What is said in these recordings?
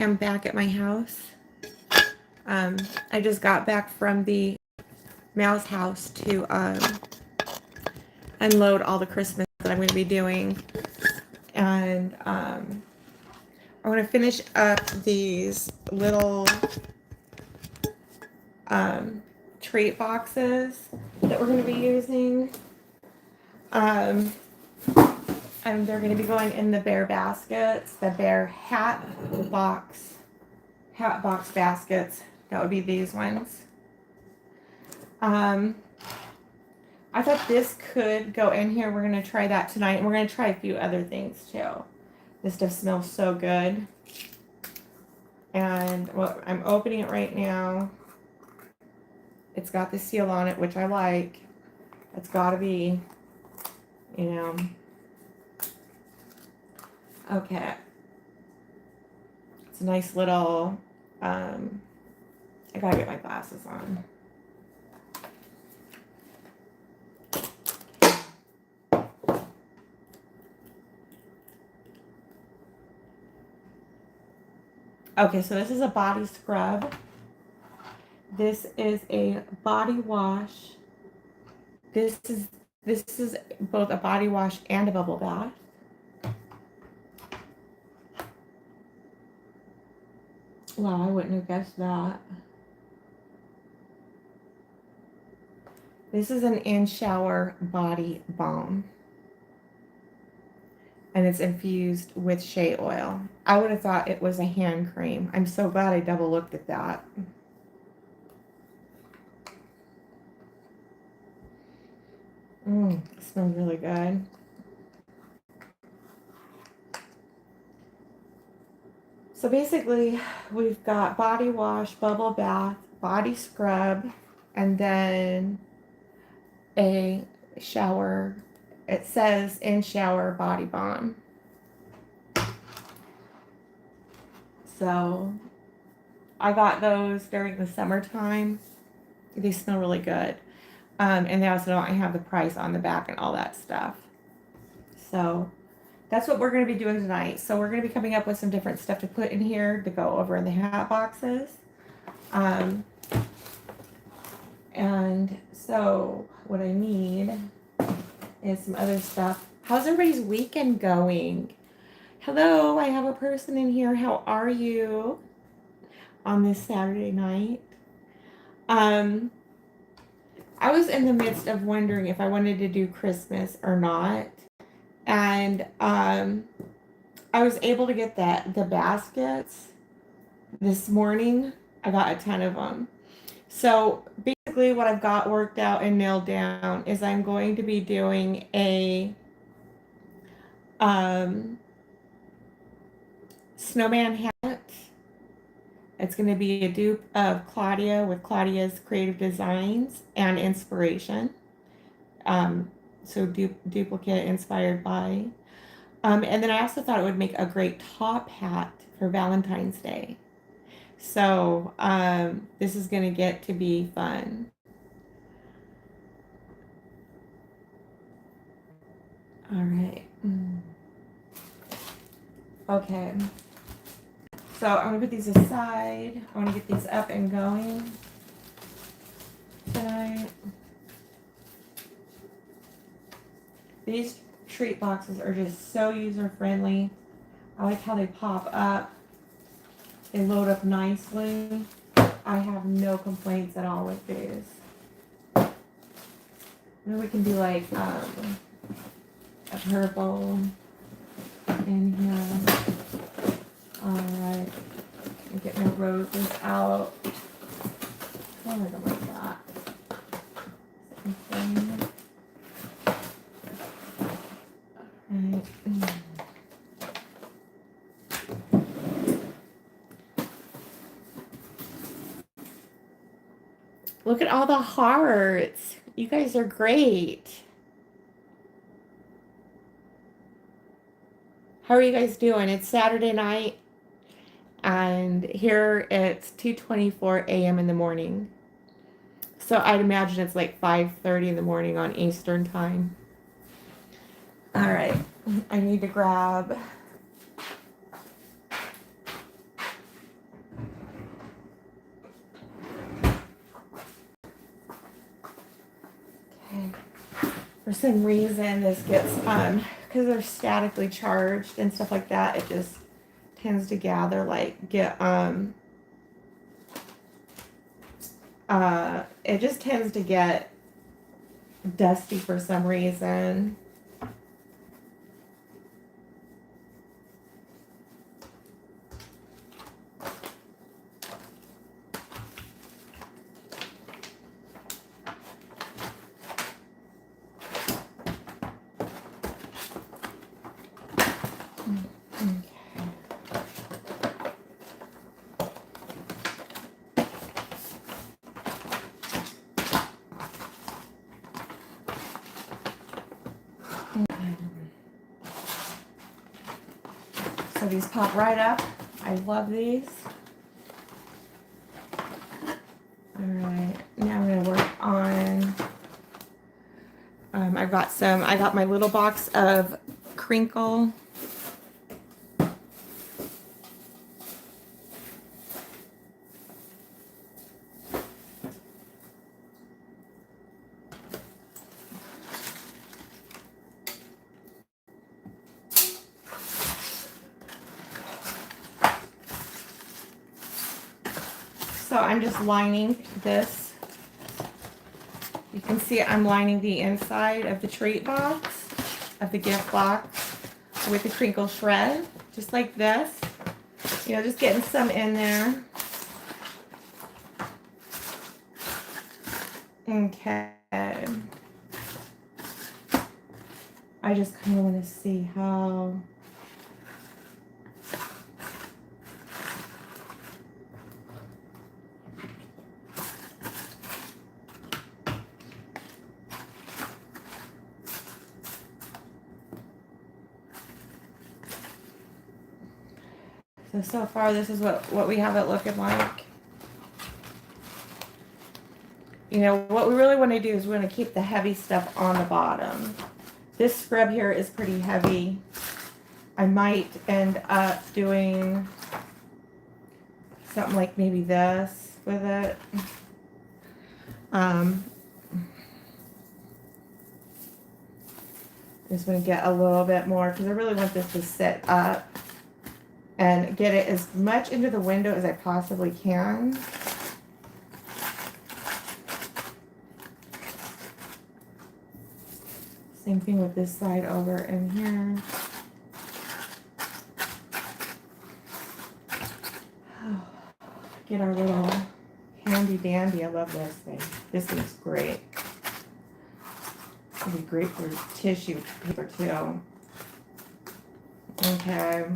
am back at my house. I just got back from the Mouse house to unload all the Christmas that I'm going to be doing. And I want to finish up these little treat boxes that we're going to be using. And they're going to be going in the bear baskets, the bear hat box baskets. That would be these ones. I thought this could go in here. We're going to try that tonight. And we're going to try a few other things too. This stuff smells so good. And well, I'm opening it right now. It's got the seal on it, which I like. It's got to be, you know. Okay. It's a nice little, I gotta get my glasses on. Okay, so this is a body scrub. This is a body wash. This is both a body wash and a bubble bath. Wow, I wouldn't have guessed that. This is an in-shower body balm. And it's infused with shea oil. I would have thought it was a hand cream. I'm so glad I double looked at that. It smells really good. So basically, we've got body wash, bubble bath, body scrub, and then a shower. It says in shower body balm. So I got those during the summertime. They smell really good. And they also don't have the price on the back and all that stuff. So that's what we're going to be doing tonight. So we're going to be coming up with some different stuff to put in here to go over in the hat boxes. And so what I need is some other stuff. How's everybody's weekend going? Hello, I have a person in here. How are you on this Saturday night? I was in the midst of wondering if I wanted to do Christmas or not. And I was able to get the baskets this morning. I got a ton of them. So basically what I've got worked out and nailed down is I'm going to be doing a snowman hat. It's going to be a dupe of Claudia with Claudia's Creative Designs and Inspiration. So duplicate inspired by. And then I also thought it would make a great top hat for Valentine's Day. So this is going to get to be fun. All right. Okay. So I'm going to put these aside. I want to get these up and going tonight. These treat boxes are just so user-friendly. I like how they pop up. They load up nicely. I have no complaints at all with these. And we can do like a purple in here. Alright. Get my roses out. Oh, I don't like that. Alright. Look at all the hearts. You guys are great. How are you guys doing? It's Saturday night. And here it's 2:24 a.m. in the morning. So I'd imagine it's like 5:30 in the morning on Eastern time. All right. I need to grab For some reason, this gets, because they're statically charged and stuff like that, it just tends to gather, it just tends to get dusty for some reason. So these pop right up. I love these. Alright, now I'm going to work on, I got my little box of crinkle. So I'm just lining this. You can see I'm lining the inside of the treat box, of the gift box, with the crinkle shred, just like this. You know, just getting some in there. Okay. I just kind of want to see how... So far, this is what we have it looking like. You know, what we really want to do is we want to keep the heavy stuff on the bottom. This scrub here is pretty heavy. I might end up doing something like maybe this with it. Just want to get a little bit more because I really want this to sit up and get it as much into the window as I possibly can. Same thing with this side over in here. Get our little handy dandy. I love this thing. This thing's great. It'll be great for tissue paper too. Okay.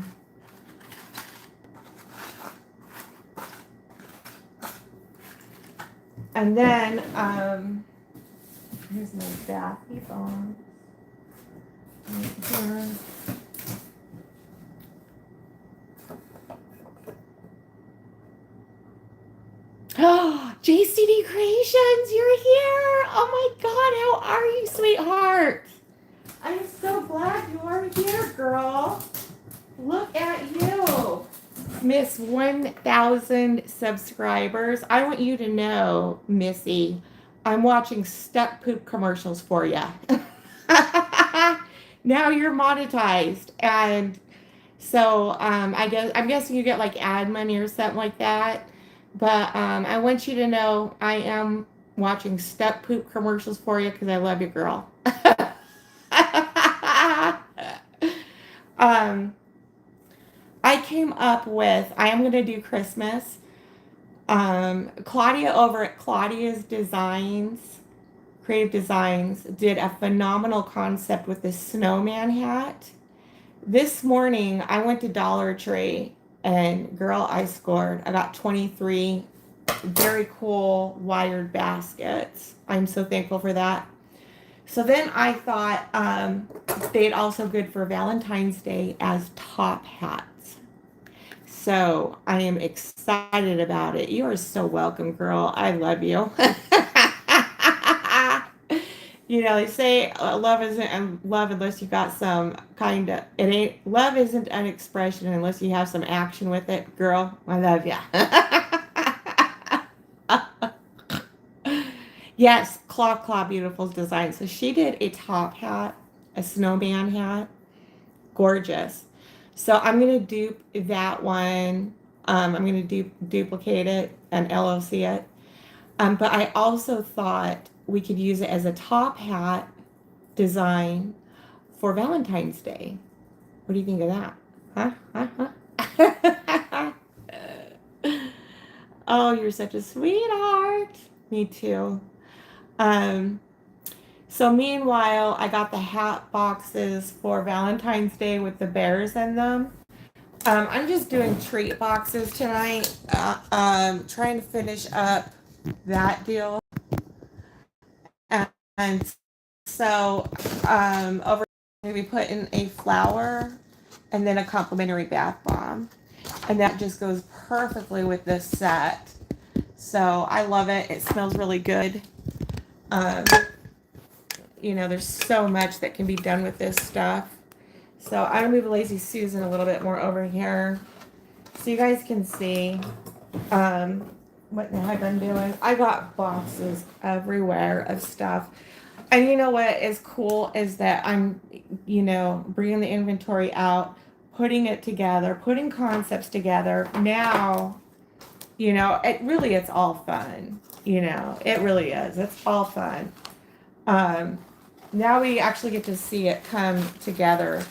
And then, here's my bathy bomb. Right here. Oh, JCD Creations, you're here. Oh my God, how are you, sweetheart? I'm so glad you are here, girl. Look at you. Miss 1,000 subscribers. I want you to know, Missy, I'm watching stuck poop commercials for you. Now you're monetized, and so I'm guessing you get like ad money or something like that. But I want you to know I am watching stuck poop commercials for you because I love you, girl. I came up with, I am going to do Christmas. Claudia over at Claudia's Designs, Creative Designs, did a phenomenal concept with this snowman hat. This morning, I went to Dollar Tree, and girl, I scored. I got 23 very cool wired baskets. I'm so thankful for that. So then I thought they'd also good for Valentine's Day as top hats. So I am excited about it. You are so welcome, girl. I love you. You know, they say love isn't love unless you got some kind of, it ain't, love isn't an expression unless you have some action with it. Girl, I love ya. Yes, Claw Beautiful's design. So she did a top hat, a snowman hat. Gorgeous. So I'm going to dupe that one. I'm going to duplicate it and LOC it. But I also thought we could use it as a top hat design for Valentine's Day. What do you think of that? Huh? Huh? Oh, you're such a sweetheart. Me too. Um, so meanwhile, I got the hat boxes for Valentine's Day with the bears in them. I'm just doing treat boxes tonight. Trying to finish up that deal. And so over we put in a flower and then a complimentary bath bomb. And that just goes perfectly with this set. So I love it. It smells really good. Um, there's so much that can be done with this stuff. So I'm gonna move Lazy Susan a little bit more over here so you guys can see what the heck I'm doing. I got boxes everywhere of stuff. And you know what is cool is that I'm, bringing the inventory out, putting it together, putting concepts together. Now, it's all fun. It really is. It's all fun. Now we actually get to see it come together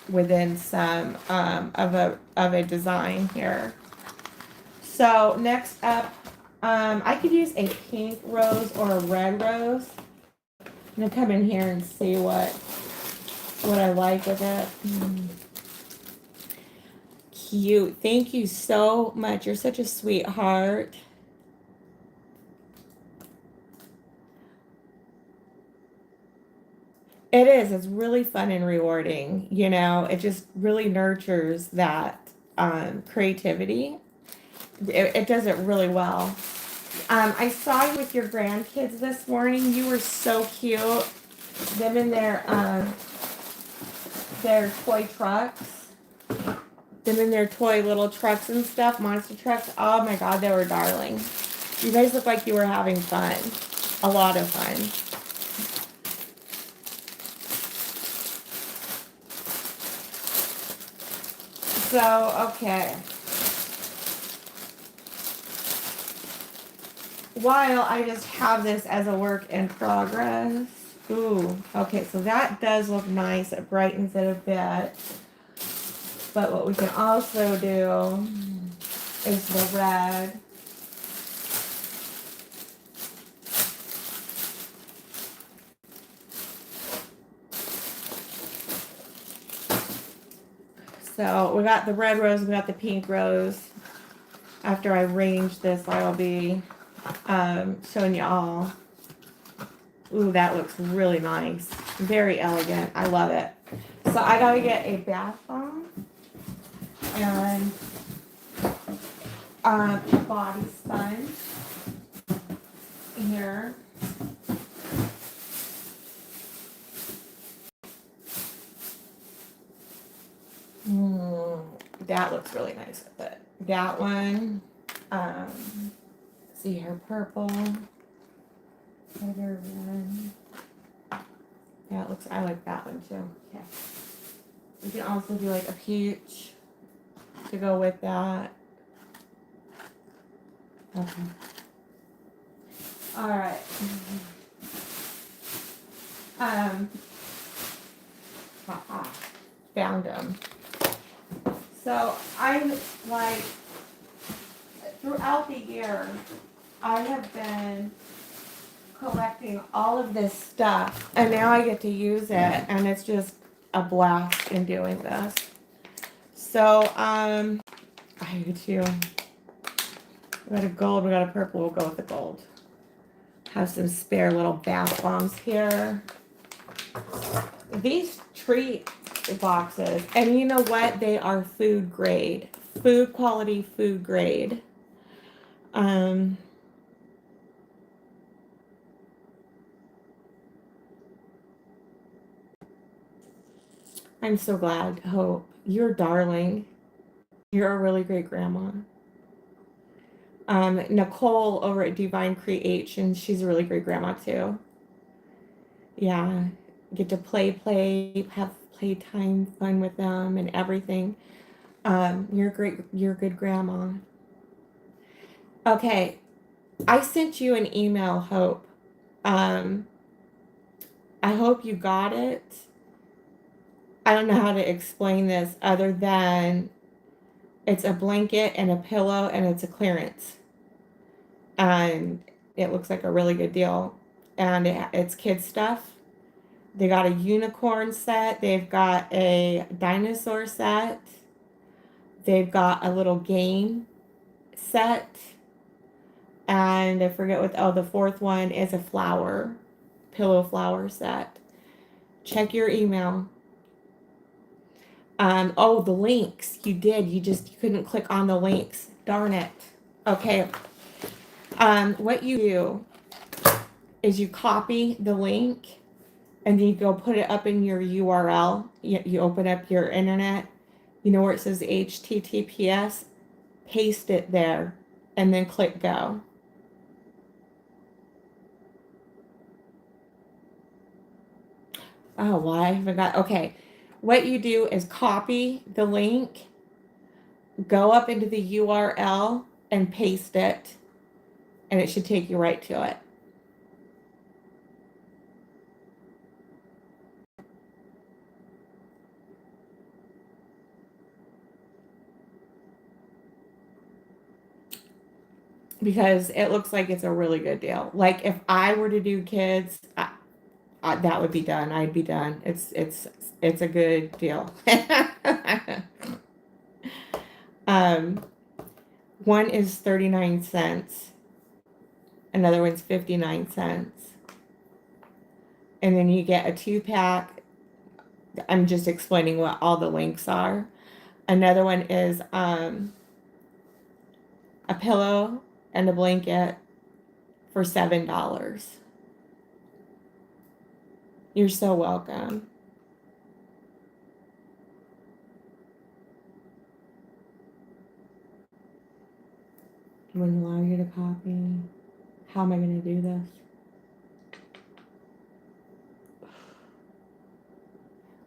within some of a design here. So next up, I could use a pink rose or a red rose. I'm gonna come in here and see what I like with it. Cute. Thank you so much. You're such a sweetheart. It is. It's really fun and rewarding. It just really nurtures that creativity. It does it really well. I saw you with your grandkids this morning. You were so cute. Them in their toy trucks. Them in their toy little trucks and stuff, monster trucks. Oh my God, they were darling. You guys look like you were having fun. A lot of fun. So, okay. While I just have this as a work in progress. Ooh, okay, so that does look nice. It brightens it a bit. But what we can also do is the red. So we got the red rose, we got the pink rose. After I arrange this, I'll be showing you all. Ooh, that looks really nice. Very elegant. I love it. So I gotta get a bath bomb and body sponge here. That looks really nice with it. That one. See here, purple. Other one. Yeah, it looks. I like that one too. Okay. We can also do like a peach to go with that. Okay. All right. Found them. So I like throughout the year, I have been collecting all of this stuff, and now I get to use it, and it's just a blast in doing this. So I do too. We got a gold, we got a purple. We'll go with the gold. Have some spare little bath bombs here. These treat boxes, and you know what? They are food grade, food quality, food grade. I'm so glad, Hope. You're darling. You're a really great grandma. Nicole over at Divine Creations, she's a really great grandma too. Yeah, get to have playtime, fun with them, and everything. You're a good grandma. Okay, I sent you an email, Hope. Um, I hope you got it. I don't know how to explain this other than it's a blanket and a pillow and it's a clearance. And it looks like a really good deal. And it's kids stuff. They got a unicorn set. They've got a dinosaur set. They've got a little game set. And I forget the fourth one is a pillow flower set. Check your email. The links. You couldn't click on the links. Darn it. Okay. What you do is you copy the link and then you go put it up in your URL. You open up your internet, where it says HTTPS, paste it there, and then click go. Oh, why? I forgot. Okay. What you do is copy the link, go up into the URL, and paste it, and it should take you right to it. Because it looks like it's a really good deal. Like if I were to do kids, that would be done. I'd be done. It's a good deal. um, one is 39 cents. Another one's 59 cents. And then you get a 2-pack. I'm just explaining what all the links are. Another one is a pillow and a blanket for $7. You're so welcome. I'm going to allow you to copy. How am I going to do this?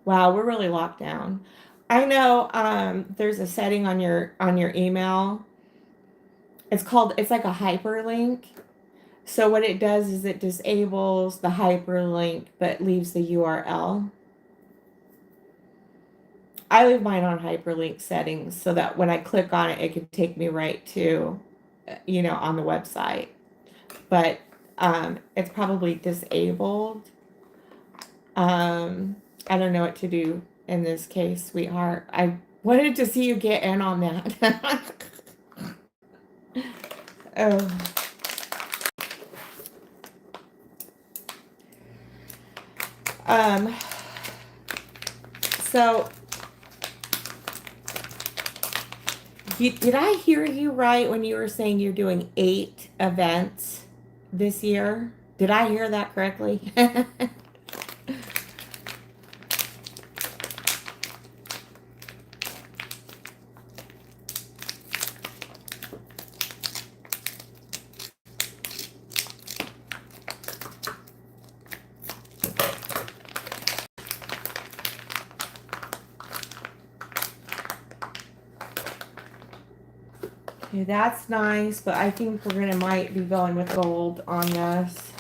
Wow, we're really locked down. I know there's a setting on your email. It's like a hyperlink. So what it does is it disables the hyperlink but leaves the URL. I leave mine on hyperlink settings so that when I click on it, it can take me right to, on the website. But it's probably disabled. I don't know what to do in this case, sweetheart. I wanted to see you get in on that. Oh. So did I hear you right when you were saying you're doing 8 events this year? Did I hear that correctly? Okay, that's nice, but I think might be going with gold on this.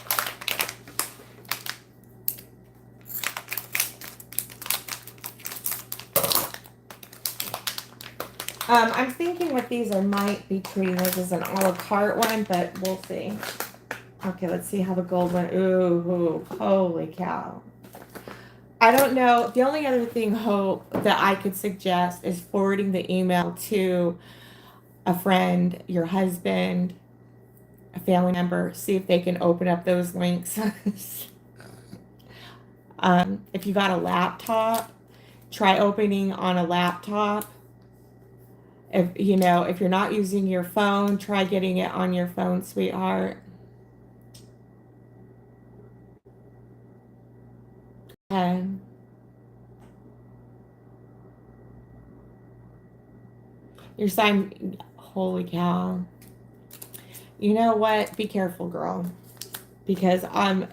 I'm thinking with these I might be treating this as an a la carte one, but we'll see. Okay, let's see how the gold one. Ooh, holy cow. I don't know. The only other thing, Hope, that I could suggest is forwarding the email to a friend, your husband, a family member, see if they can open up those links. If you got a laptop, try opening on a laptop. If you're not using your phone, try getting it on your phone, sweetheart. Okay. Your sign, holy cow. you know what? Be careful, girl. Because I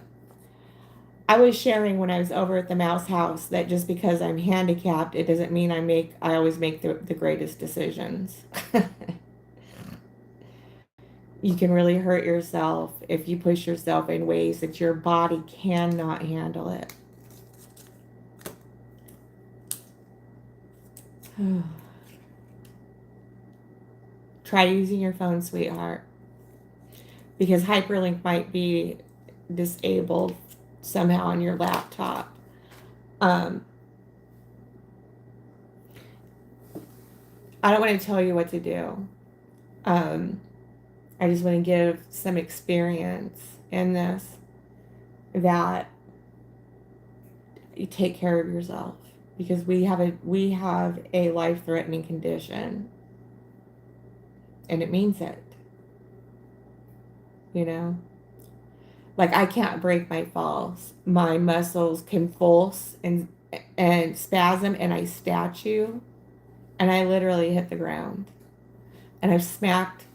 was sharing when I was over at the mouse house that just because I'm handicapped, it doesn't mean I always make the greatest decisions. You can really hurt yourself if you push yourself in ways that your body cannot handle it. Try using your phone, sweetheart, because hyperlink might be disabled somehow on your laptop. I don't want to tell you what to do. I just want to give some experience in this, that you take care of yourself, because we have a life-threatening condition, and it means it. You know, like I can't break my falls. My muscles convulse and spasm, and I statue, and I literally hit the ground, and I've smacked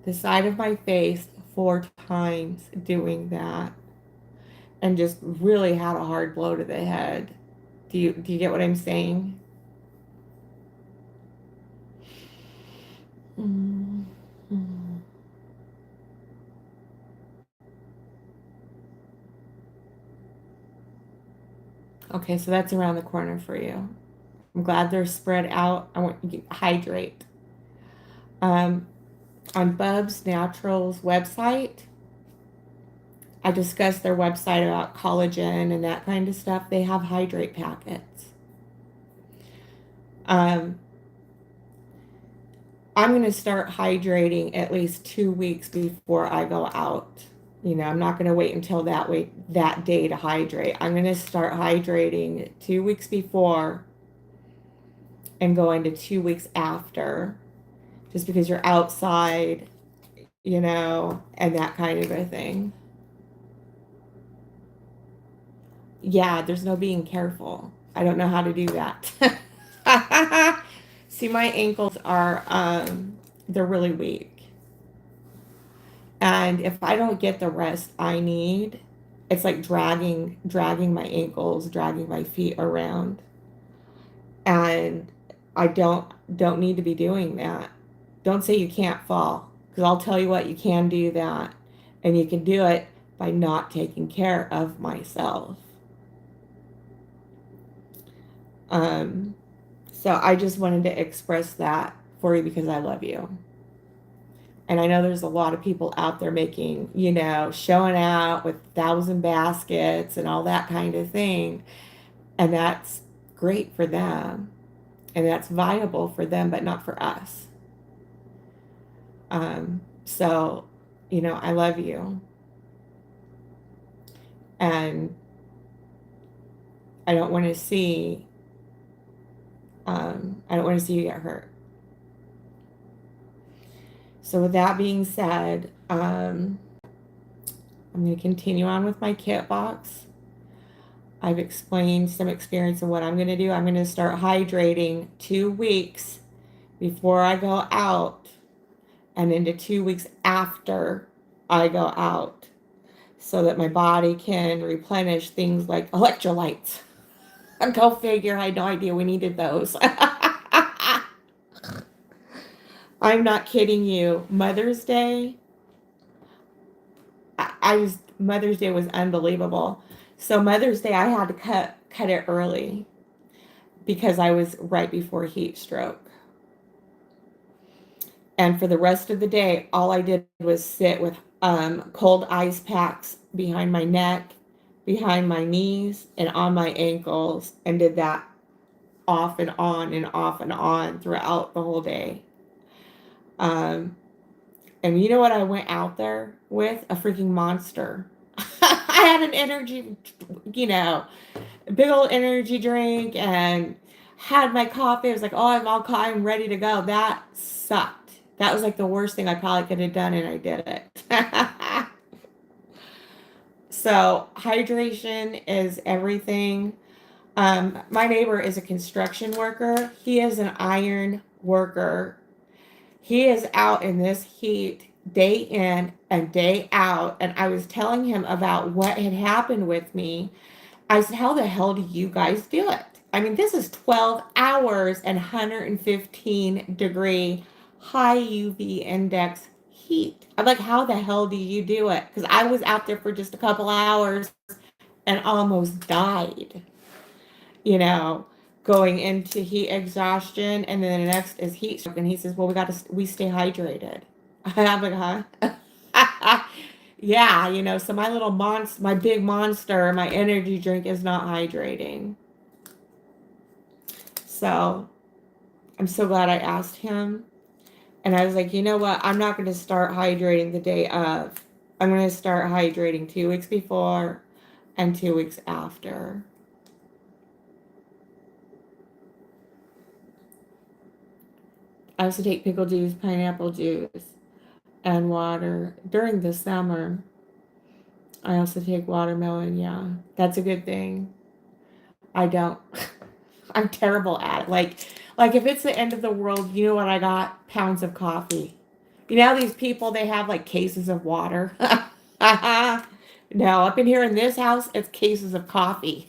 the side of my face 4 times doing that, and just really had a hard blow to the head. Do you get what I'm saying? Mm-hmm. Okay, so that's around the corner for you. I'm glad they're spread out. I want you to hydrate. Um, on Bubs Naturals website, I discussed their website about collagen and that kind of stuff. They have hydrate packets. Um, I'm going to start hydrating at least 2 weeks before I go out. You know, I'm not going to wait until that day to hydrate. I'm going to start hydrating 2 weeks before and go into 2 weeks after, just because you're outside, you know, and that kind of a thing. Yeah, there's no being careful. I don't know how to do that. See, my ankles are they're really weak. And if I don't get the rest I need, it's like dragging my ankles, dragging my feet around. And I don't need to be doing that. Don't say you can't fall, because I'll tell you what, you can do that. And you can do it by not taking care of myself. Um, so I just wanted to express that for you because I love you. And I know there's a lot of people out there making, you know, showing out with 1,000 baskets and all that kind of thing. And that's great for them. And that's viable for them, but not for us. So, you know, I love you. And I don't want to see, I don't want to see you get hurt. So with that being said, I'm going to continue on with my kit box. I've explained some experience of what I'm going to do. I'm going to start hydrating 2 weeks before I go out, and into 2 weeks after I go out, so that my body can replenish things like electrolytes. Go figure, I had no idea we needed those. I'm not kidding you. Mother's Day, Mother's Day was unbelievable. So Mother's Day, I had to cut it early because I was right before heat stroke. And for the rest of the day, all I did was sit with cold ice packs behind my neck, behind my knees, and on my ankles, and did that off and on and off and on throughout the whole day. And you know what I went out there with? A freaking monster. I had an energy, you know, big old energy drink, and had my coffee. I was like, oh, I'm ready to go. That sucked. That was like the worst thing I probably could have done, and I did it. So hydration is everything. My neighbor is a construction worker. He is an iron worker. He is out in this heat day in and day out. And I was telling him about what had happened with me. I said, how the hell do you guys do it? I mean, this is 12 hours and 115-degree high UV index heat. I'm like, how the hell do you do it? Because I was out there for just a couple hours and almost died, you know, going into heat exhaustion. And then the next is heat stroke. And he says, well, we stay hydrated. I'm like, huh? Yeah, you know, so my little monster, my big monster, my energy drink is not hydrating. So I'm so glad I asked him. And I was like, you know what? I'm not going to start hydrating the day of. I'm going to start hydrating 2 weeks before and 2 weeks after. I also take pickle juice, pineapple juice, and water during the summer. I also take watermelon. Yeah, that's a good thing. I don't. I'm terrible at it. Like if it's the end of the world, you know what I got? Pounds of coffee. You know these people, they have like cases of water. No, up in here in this house, it's cases of coffee.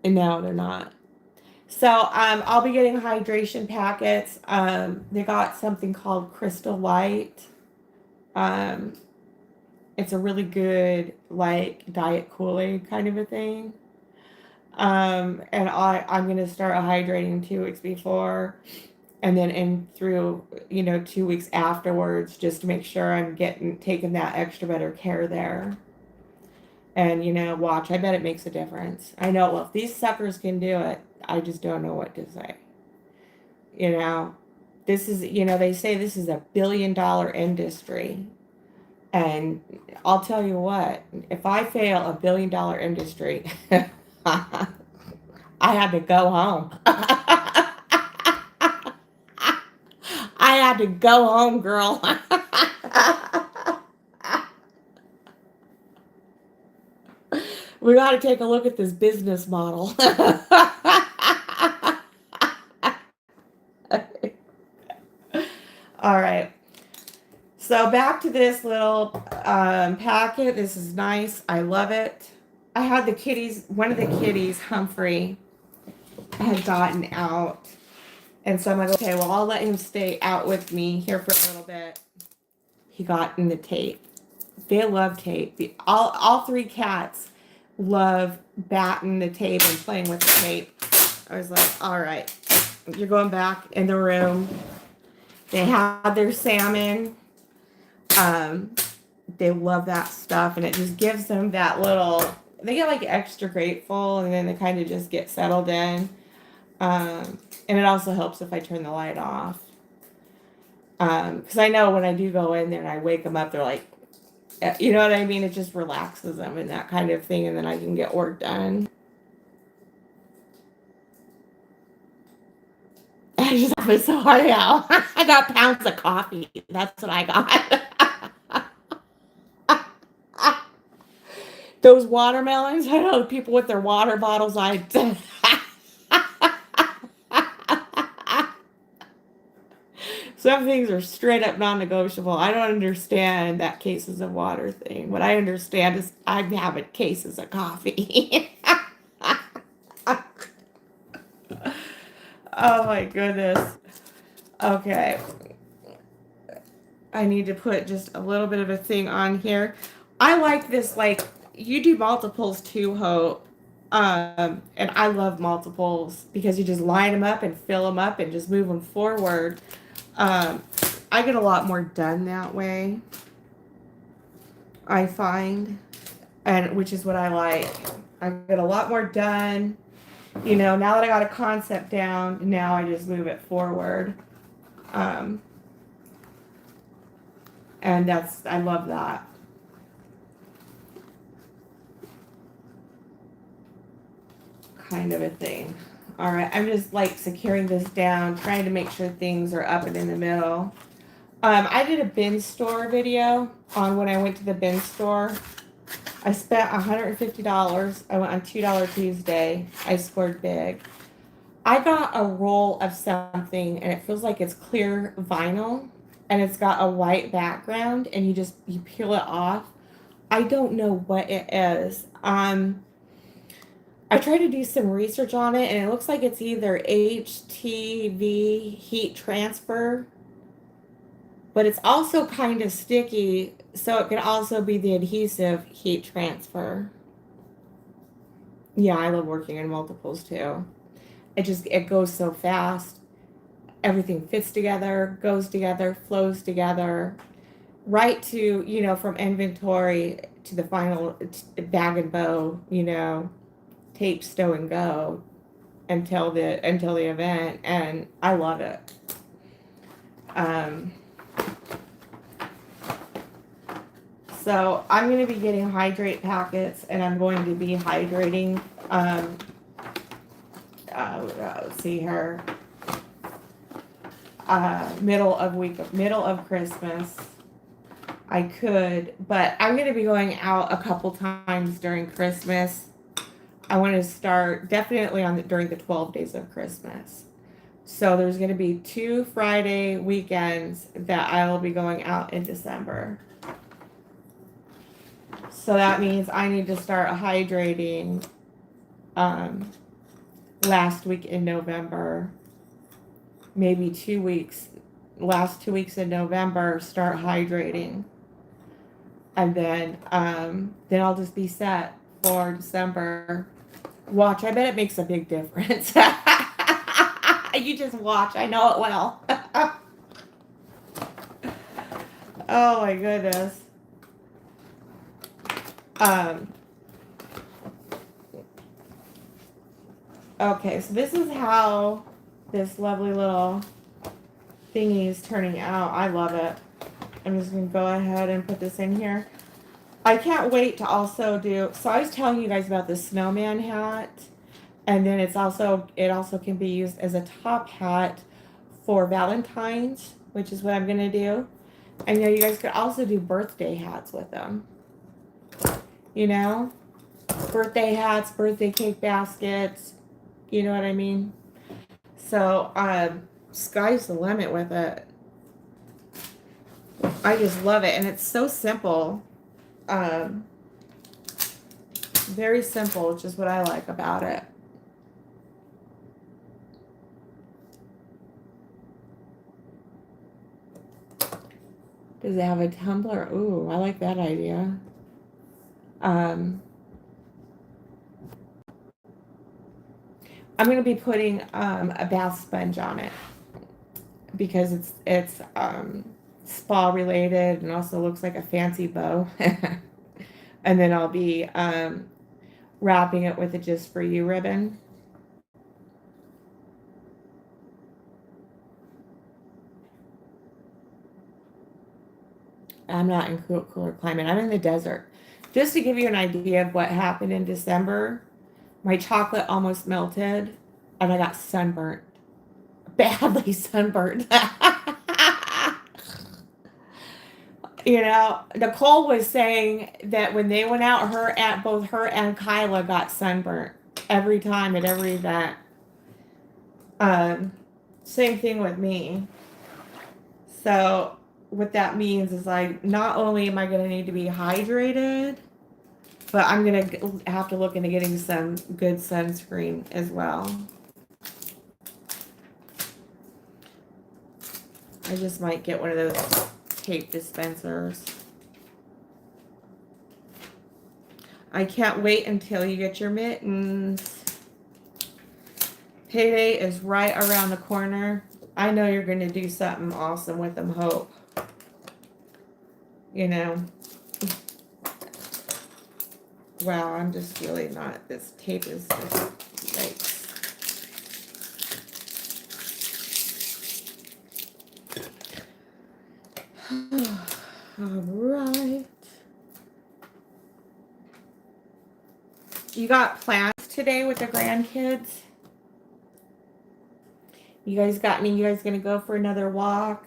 No, they're not. So I'll be getting hydration packets. They got something called Crystal Light. Um, it's a really good like Diet Kool-Aid kind of a thing. And I'm gonna start hydrating 2 weeks before, and then in through 2 weeks afterwards, just to make sure I'm taking that extra better care there. And watch. I bet it makes a difference. I know. Well, if these suckers can do it, I just don't know what to say. You know, this is they say this is $1 billion industry, and I'll tell you what. If I fail $1 billion industry, I had to go home. I had to go home, girl. We got to take a look at this business model. All right. So back to this little packet. This is nice. I love it. I had the kitties, one of the kitties, Humphrey, had gotten out. And so I'm like, okay, well, I'll let him stay out with me here for a little bit. He got in the tape. They love tape. All three cats love batting the tape and playing with the tape. I was like, all right, you're going back in the room. They have their salmon. They love that stuff, and it just gives them that little, they get like extra grateful, and then they kind of just get settled in. And it also helps if I turn the light off. Because I know when I do go in there and I wake them up, they're like, you know what I mean? It just relaxes them and that kind of thing, and then I can get work done. I just have it so hard now. I got pounds of coffee. That's what I got. Those watermelons, I know the people with their water bottles, some things are straight up non-negotiable. I don't understand that cases of water thing. What I understand is I'm having cases of coffee. Oh my goodness. Okay. I need to put just a little bit of a thing on here. I like this, like, you do multiples too, Hope. And I love multiples because you just line them up and fill them up and just move them forward. I get a lot more done that way, I find, and which is what I like. I get a lot more done. Now that I got a concept down, now I just move it forward. And I love that. Kind of a thing. All right, I'm just like securing this down, trying to make sure things are up and in the middle. I did a bin store video on when I went to the bin store. I spent $150. I went on $2 Tuesday. I scored big. I got a roll of something and it feels like it's clear vinyl and it's got a white background and you peel it off. I don't know what it is. I tried to do some research on it and it looks like it's either HTV heat transfer, but it's also kind of sticky, so it could also be the adhesive heat transfer. Yeah, I love working in multiples too. It goes so fast. Everything fits together, goes together, flows together, right to, from inventory to the final bag and bow, tape, stow, and go until the event, and I love it. Um, so I'm going to be getting hydrate packets, and I'm going to be hydrating. Let's see here. Middle of Christmas. I could, but I'm going to be going out a couple times during Christmas. I want to start definitely during the 12 days of Christmas. So there's going to be 2 Friday weekends that I will be going out in December. So that means I need to start hydrating last week in November. Maybe 2 weeks. Last 2 weeks in November, start hydrating. And then I'll just be set for December. Watch, I bet it makes a big difference. You just watch, I know it will. Oh my goodness. Okay, so this is how this lovely little thingy is turning out. I love it. I'm just gonna go ahead and put this in here. I can't wait to also do, so I was telling you guys about the snowman hat, and then it also can be used as a top hat for Valentine's, which is what I'm gonna do. I know you guys could also do birthday hats with them. Birthday hats, birthday cake baskets, you know what I mean? So, sky's the limit with it. I just love it, and it's so simple. Very simple, which is what I like about it. Does it have a tumbler? Ooh, I like that idea. I'm going to be putting a bath sponge on it because it's spa related and also looks like a fancy bow. And then I'll be wrapping it with a Just For You ribbon. I'm not in cooler climate. I'm in the desert. Just to give you an idea of what happened in December, my chocolate almost melted and I got sunburnt. Badly sunburnt. Nicole was saying that when they went out, both her and Kyla got sunburnt every time at every event. Same thing with me. So what that means is not only am I going to need to be hydrated, but I'm going to have to look into getting some good sunscreen as well. I just might get one of those tape dispensers. I can't wait until you get your mittens. Payday is right around the corner. I know you're going to do something awesome with them, Hope. Wow, I'm just really not. This tape is just, yikes. All right. You got plans today with the grandkids? You guys gonna go for another walk?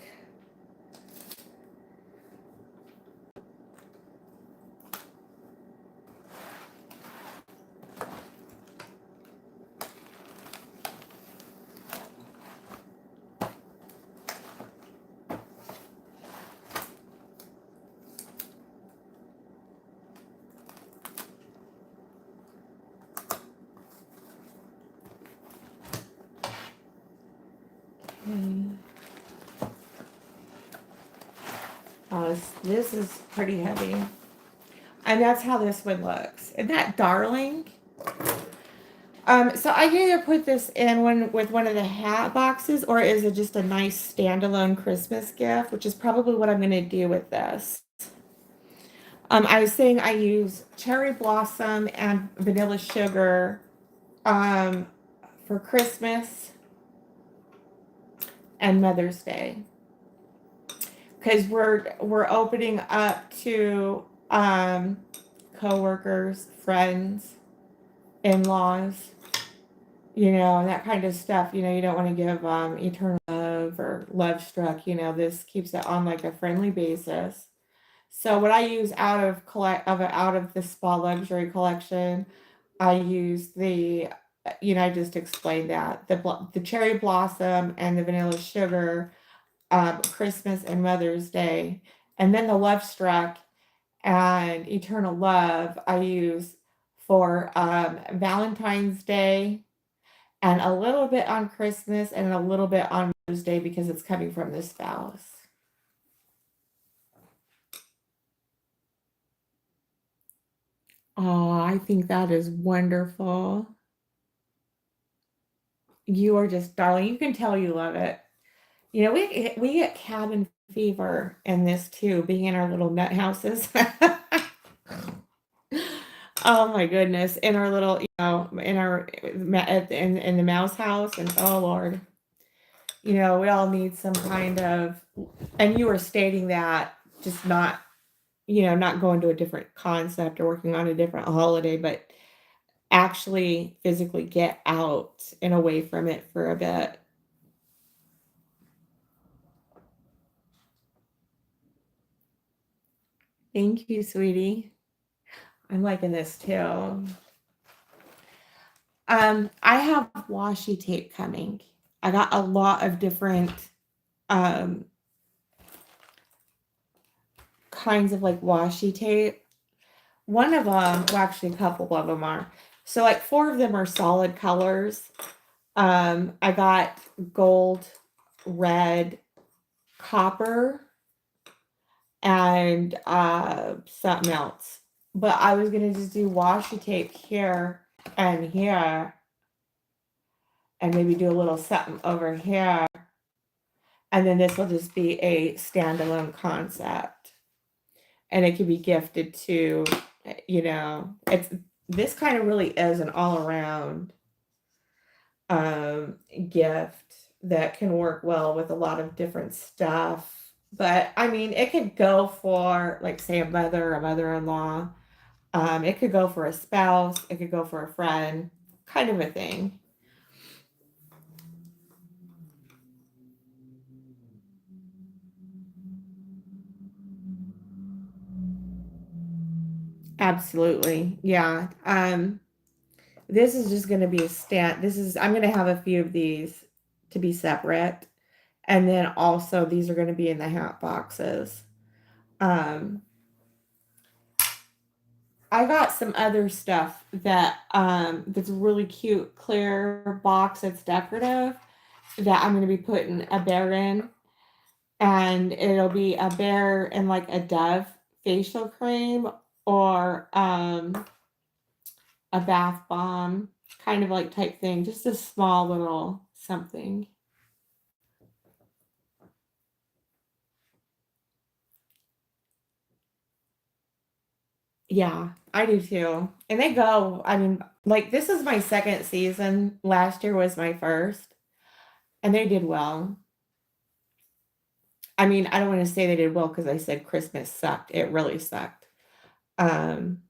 This is pretty heavy. And that's how this one looks. Isn't that darling? So I can either put this in one of the hat boxes, or is it just a nice standalone Christmas gift, which is probably what I'm going to do with this. I was saying I use cherry blossom and vanilla sugar um, for Christmas and Mother's Day, because we're opening up to coworkers, friends, in-laws, and that kind of stuff. You don't want to give eternal love or love struck. This keeps it on like a friendly basis. So what I use out of the spa luxury collection, I use I just explained that the cherry blossom and the vanilla sugar, Christmas and Mother's Day, and then the love struck and eternal love I use for Valentine's Day, and a little bit on Christmas and a little bit on Mother's Day because it's coming from the spouse. Oh, I think that is wonderful. You are just darling. You can tell you love it. We get cabin fever in this too, being in our little nut houses. Oh my goodness, in our little, in our in the mouse house, and oh Lord, we all need some kind of. And you were stating that just not going to a different concept or working on a different holiday, but actually physically get out and away from it for a bit. Thank you, sweetie. I'm liking this too. I have washi tape coming. I got a lot of different um, kinds of like washi tape. One of them, well, actually, a couple of them are. So, like, four of them are solid colors. I got gold, red, copper, and something else. But I was gonna just do washi tape here and here, and maybe do a little something over here, and then this will just be a standalone concept, and it can be gifted to, it's this kind of really is an all around gift that can work well with a lot of different stuff. But I mean, it could go for, like, say, a mother, a mother-in-law. It could go for a spouse. It could go for a friend, kind of a thing. Absolutely, yeah. This is just going to be a stand. I'm going to have a few of these to be separate, and then also these are going to be in the hat boxes. Um, I got some other stuff that's really cute, clear box that's decorative, that I'm going to be putting a bear in, and it'll be a bear and like a dove facial cream, or a bath bomb kind of like type thing, just a small little something. Yeah, I do too. And they go, I mean, like, this is my second season. Last year was my first, and they did well. I mean, I don't want to say they did well because I said Christmas sucked. It really sucked. Um,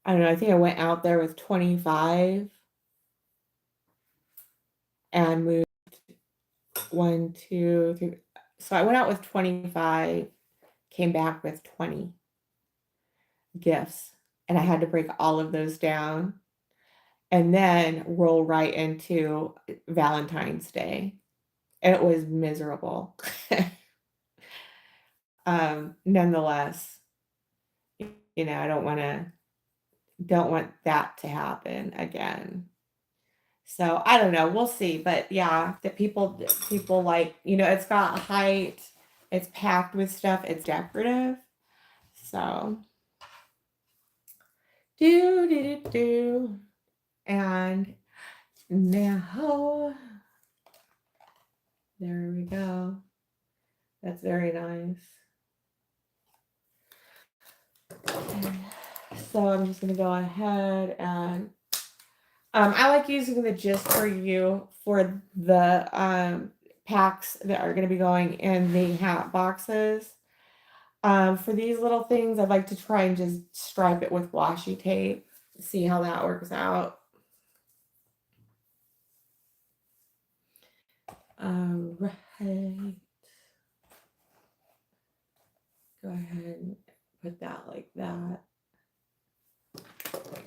I don't know. I think I went out there with 25 and moved one, two, three. So I went out with 25, came back with 20 gifts, and I had to break all of those down and then roll right into Valentine's Day. It was miserable. Nonetheless, I don't want that to happen again. So I don't know. We'll see. But yeah, the people like, it's got height, It's packed with stuff. It's decorative. So, do. And now, there we go. That's very nice. So I'm just going to go ahead and I like using the Just For You for the packs that are going to be going in the hat boxes. For these little things, I'd like to try and just stripe it with washi tape. See how that works out. All right. Go ahead and put that like that.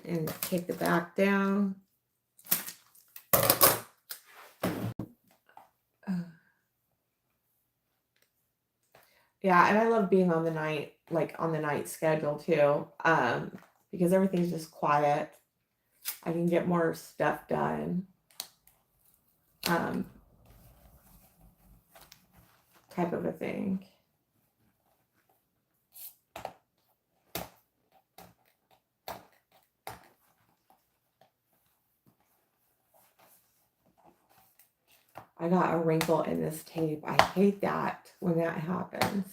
And take the back down. Yeah, and I love being on the night, like on the night schedule too, because everything's just quiet. I can get more stuff done. Type of a thing. I got a wrinkle in this tape. I hate that when that happens.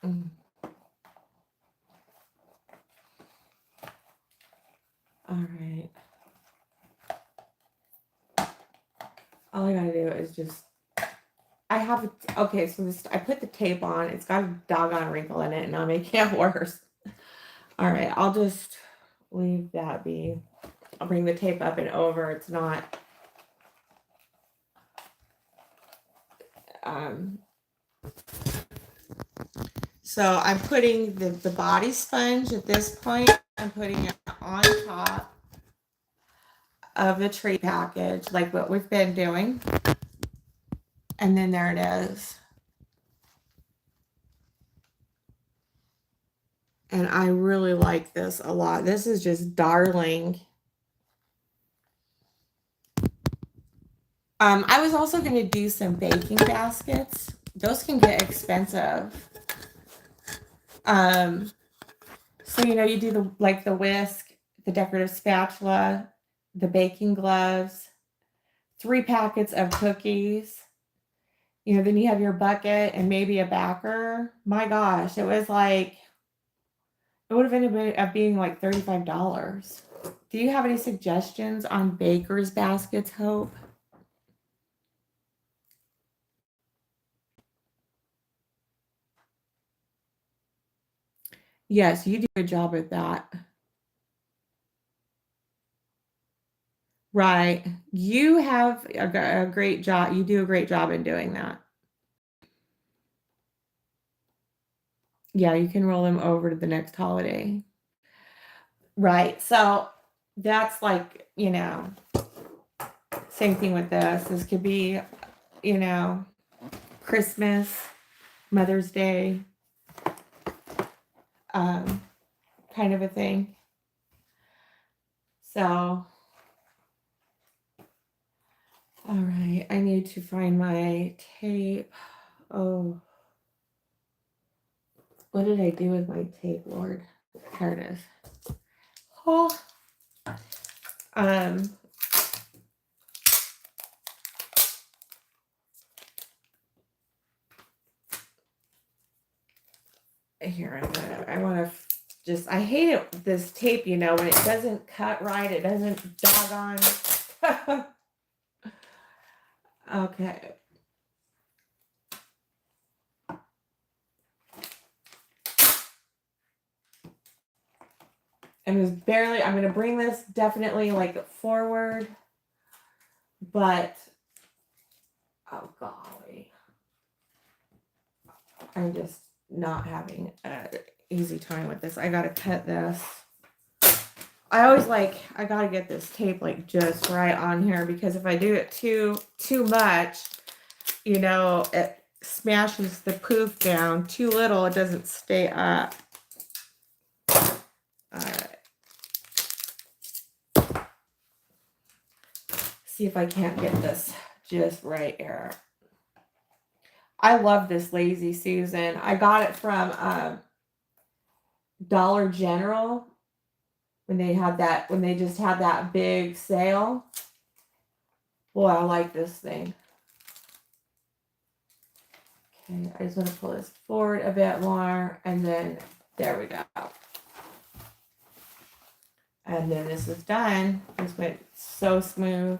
All right. All I gotta do is just, okay, so this, I put the tape on. It's got a doggone wrinkle in it, and I'm making it worse. All right, I'll just leave that be. I'll bring the tape up and over. It's not, so I'm putting the body sponge at this point. I'm putting it on top of the tree package, like what we've been doing. And then there it is. And I really like this a lot. This is just darling. I was also going to do some baking baskets. Those can get expensive. So, you do the whisk, the decorative spatula, the baking gloves, 3 packets of cookies. Then you have your bucket and maybe a backer. My gosh, it would have ended up being like $35. Do you have any suggestions on baker's baskets, Hope? Yes, you do a good job at that. Right. You have a great job. You do a great job in doing that. Yeah, you can roll them over to the next holiday. Right. So that's like, same thing with this. This could be, Christmas, Mother's Day, kind of a thing. So, all right, I need to find my tape. Oh, what did I do with my tape, Lord? There it is. Oh, here, I want to just, I hate it, this tape, when it doesn't cut right, it doesn't doggone. Okay. And it was barely, I'm going to bring this definitely like forward, but, oh golly, I'm just not having an easy time with this. I got to cut this. I always I got to get this tape like just right on here, because if I do it too much, it smashes the poof down. Too little, it doesn't stay up. All right. see if I can't get this just right here. I love this Lazy Susan. I got it from Dollar General when they just had that big sale. Boy, I like this thing. Okay, I just want to pull this forward a bit more, and then there we go. And then this is done. This went so smooth.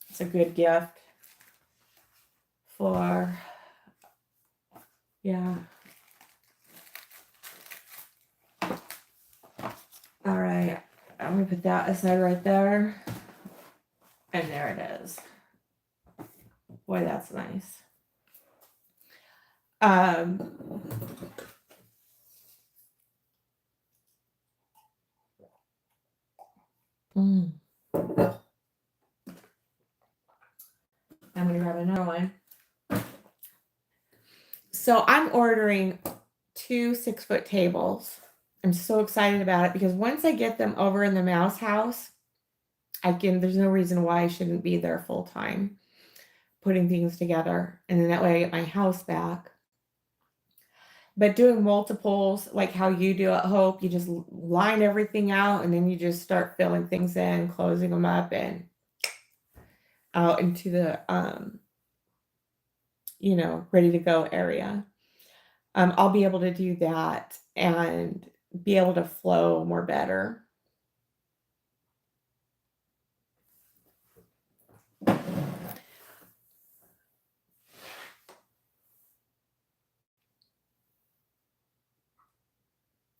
It's a good gift for, yeah. All right, I'm gonna put that aside right there. And there it is. Boy, that's nice. I'm gonna grab another one. So I'm ordering 2 6-foot tables. I'm so excited about it because once I get them over in the mouse house, there's no reason why I shouldn't be there full time putting things together. And then that way I get my house back. But doing multiples, like how you do at Hope, you just line everything out and then you just start filling things in, closing them up and out into the, ready to go area. I'll be able to do that and be able to flow more better.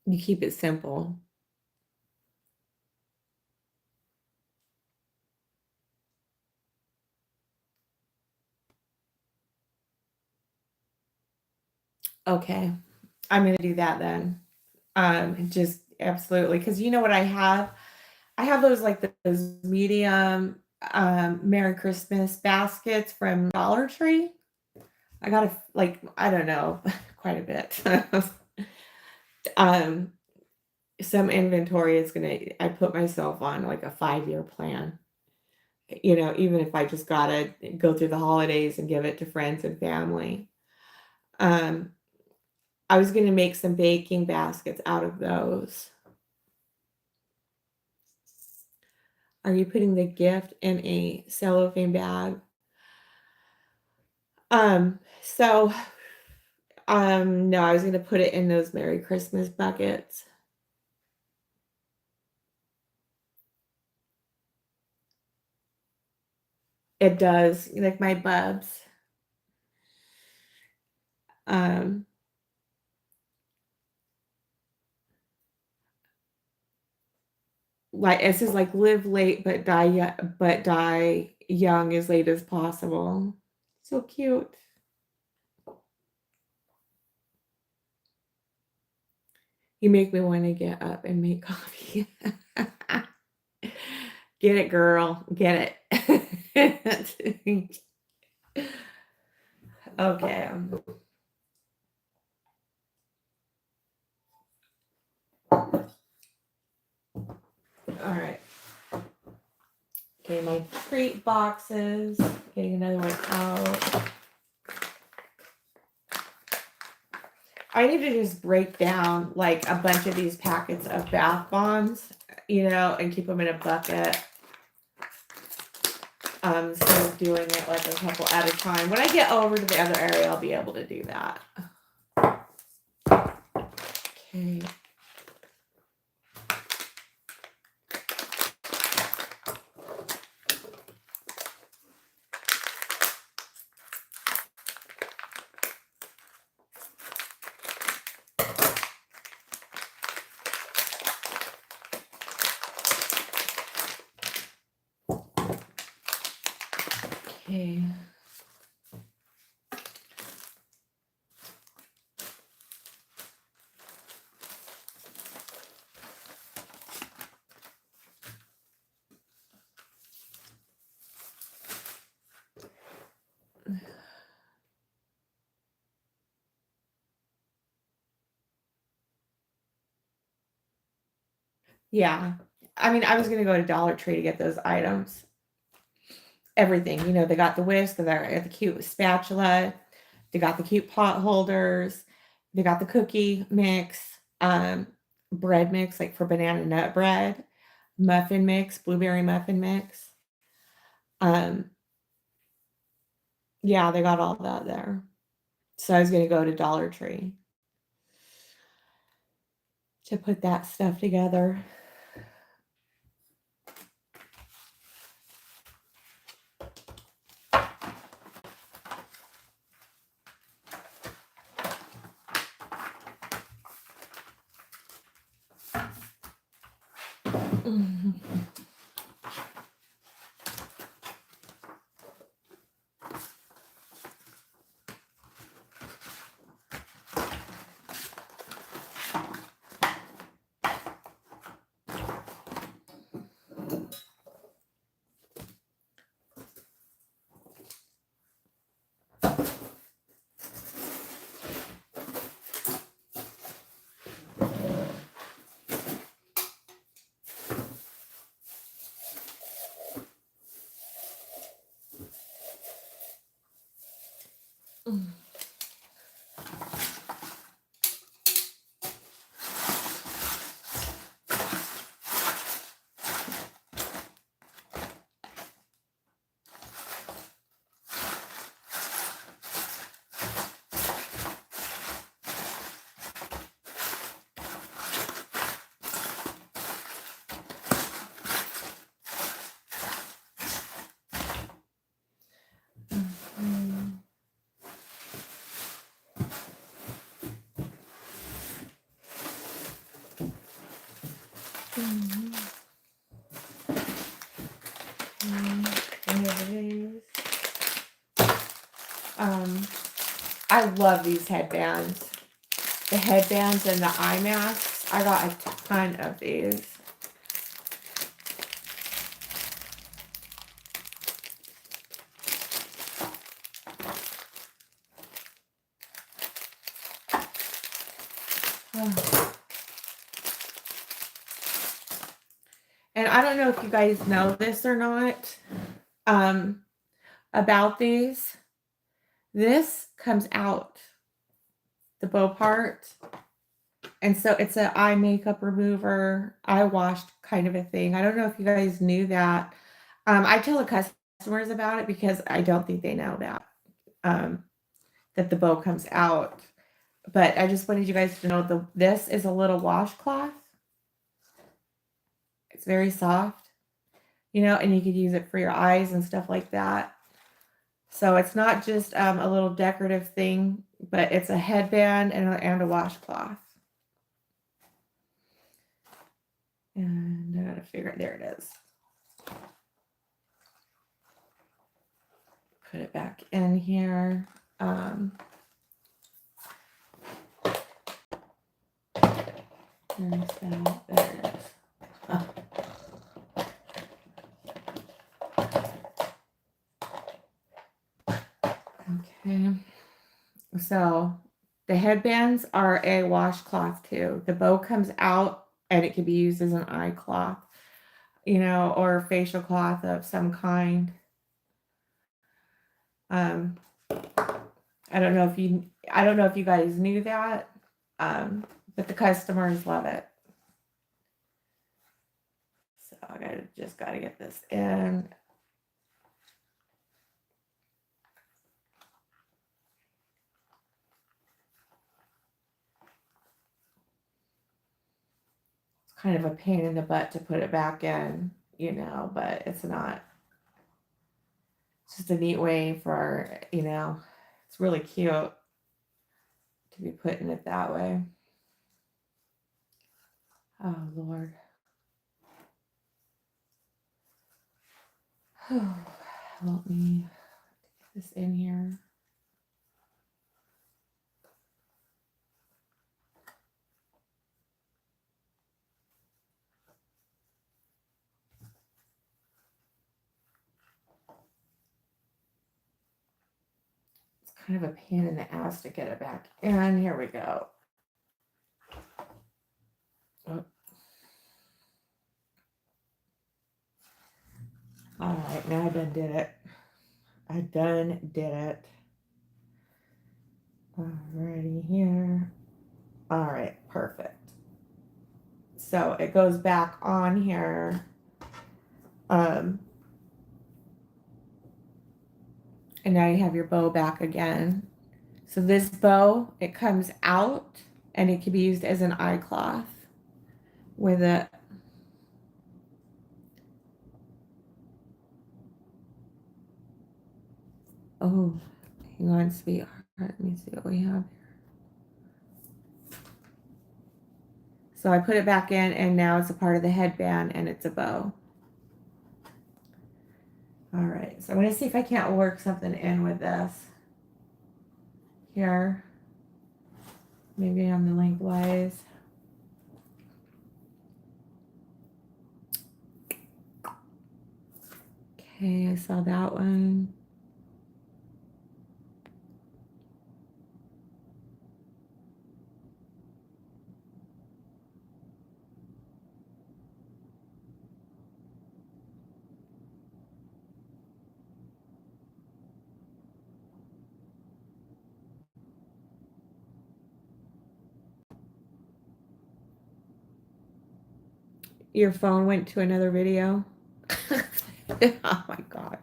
You keep it simple. Okay, I'm gonna do that then. Just absolutely, because you know what I have? I have those medium Merry Christmas baskets from Dollar Tree. I got I don't know, quite a bit. Some inventory I put myself on like a 5-year plan. Even if I just gotta go through the holidays and give it to friends and family. Um, I was gonna make some baking baskets out of those. Are you putting the gift in a cellophane bag? So, no, I was gonna put it in those Merry Christmas buckets. It does, like my bubs. Um, like it says like live late but die young as late as possible. So cute. You make me want to get up and make coffee. Get it, girl. Get it. Okay. All right. Okay, my treat boxes. Getting another one out. I need to just break down like a bunch of these packets of bath bombs, and keep them in a bucket. Instead of doing it like a couple at a time. When I get over to the other area, I'll be able to do that. Okay. Okay. Yeah. I mean, I was going to go to Dollar Tree to get those items. Everything, you know, they got the whisk, they got the cute spatula, they got the cute pot holders, they got the cookie mix, bread mix, like for banana nut bread, muffin mix, blueberry muffin mix. Um, yeah, they got all that there. So I was going to go to Dollar Tree to put that stuff together. I love these headbands. The headbands and the eye masks. I got a ton of these. And I don't know if you guys know this or not, about these. This comes out, the bow part. And so it's an eye makeup remover, eye wash kind of a thing. I don't know if you guys knew that. I tell the customers about it because I don't think they know that, that the bow comes out. But I just wanted you guys to know this is a little washcloth. It's very soft, you know, and you could use it for your eyes and stuff like that. So it's not just a little decorative thing, but it's a headband and a washcloth. And I gotta figure it. There it is. Put it back in here. There's that. There it is. Oh. Okay. So the headbands are a washcloth too. The bow comes out and it can be used as an eye cloth, you know, or facial cloth of some kind. I don't know if you guys knew that, but the customers love it. So I just gotta get this in. It's kind of a pain in the butt to put it back in, you know, but it's not. It's just a neat way for, you know, it's really cute to be putting it that way. Oh, Lord. Help me get this in here. It's kind of a pain in the ass to get it back in. Here we go. Oh. All right, now I done did it. I done did it. Alrighty here. All right, perfect. So it goes back on here. And now you have your bow back again. So this bow, it comes out and it can be used as an eye cloth with it. Oh, hang on, sweetheart. Let me see what we have here. So I put it back in and now it's a part of the headband and it's a bow. All right, so I'm going to see if I can't work something in with this here. Maybe on the lengthwise. Okay, I saw that one. Your phone went to another video. Oh my God.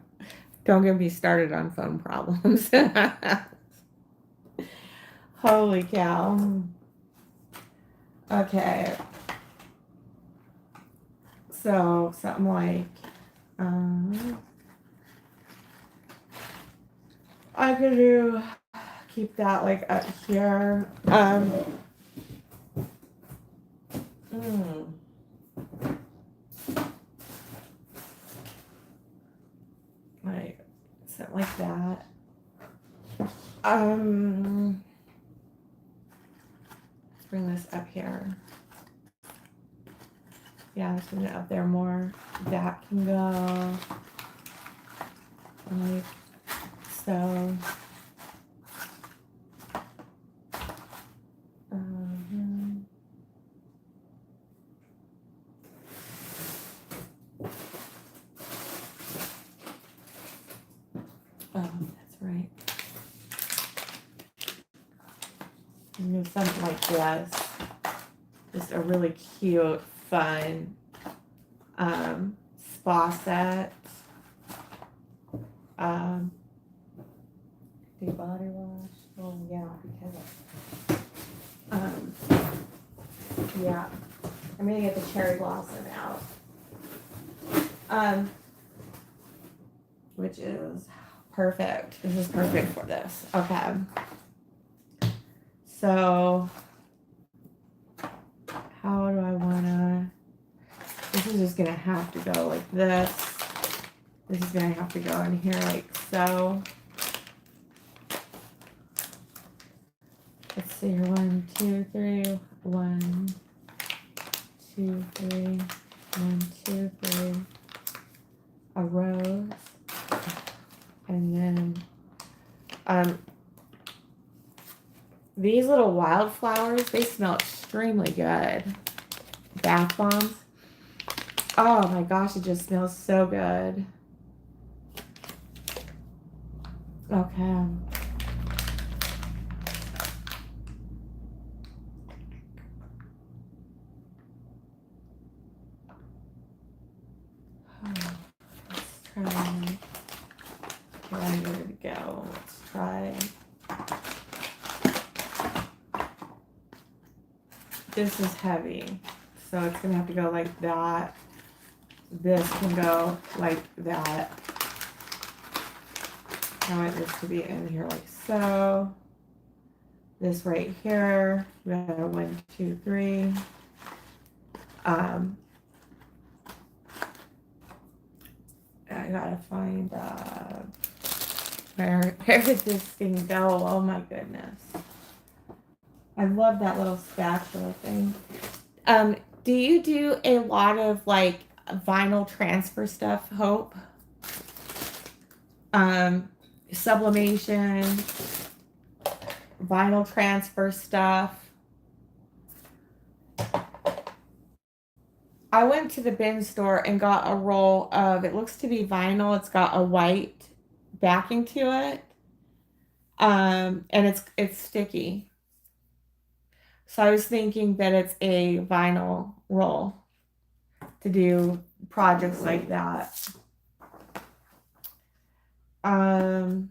Don't get me started on phone problems. Holy cow. Okay. So, something like, I could do, keep that like up here. Like, something like that. Let's bring this up here. Yeah, let's bring it up there more. That can go like so. Oh, that's right. And do something like this. Just a really cute, fun spa set. Do body wash. Oh yeah, because yeah. I'm gonna get the cherry blossom out. Which is perfect. This is perfect for this. Okay. So how do I wanna, this is just gonna have to go like this. This is gonna have to go in here like so. Let's see here. 1, 2, 3. 1, 2, 3. 1, 2, 3. A rose. And then these little wildflowers, they smell extremely good. Bath bombs. Oh my gosh, it just smells so good. Okay. Let's try. Where I'm ready to go. Let's try. This is heavy, so it's gonna have to go like that. This can go like that. I want this to be in here like so. This right here, we got a 1, 2, 3. I gotta find where did this thing go? Oh my goodness. I love that little spatula thing. Do you do a lot of like vinyl transfer stuff, Hope? Sublimation, vinyl transfer stuff. I went to the bin store and got a roll of, it looks to be vinyl. It's got a white backing to it. And it's sticky. So I was thinking that it's a vinyl roll to do projects like that. Um,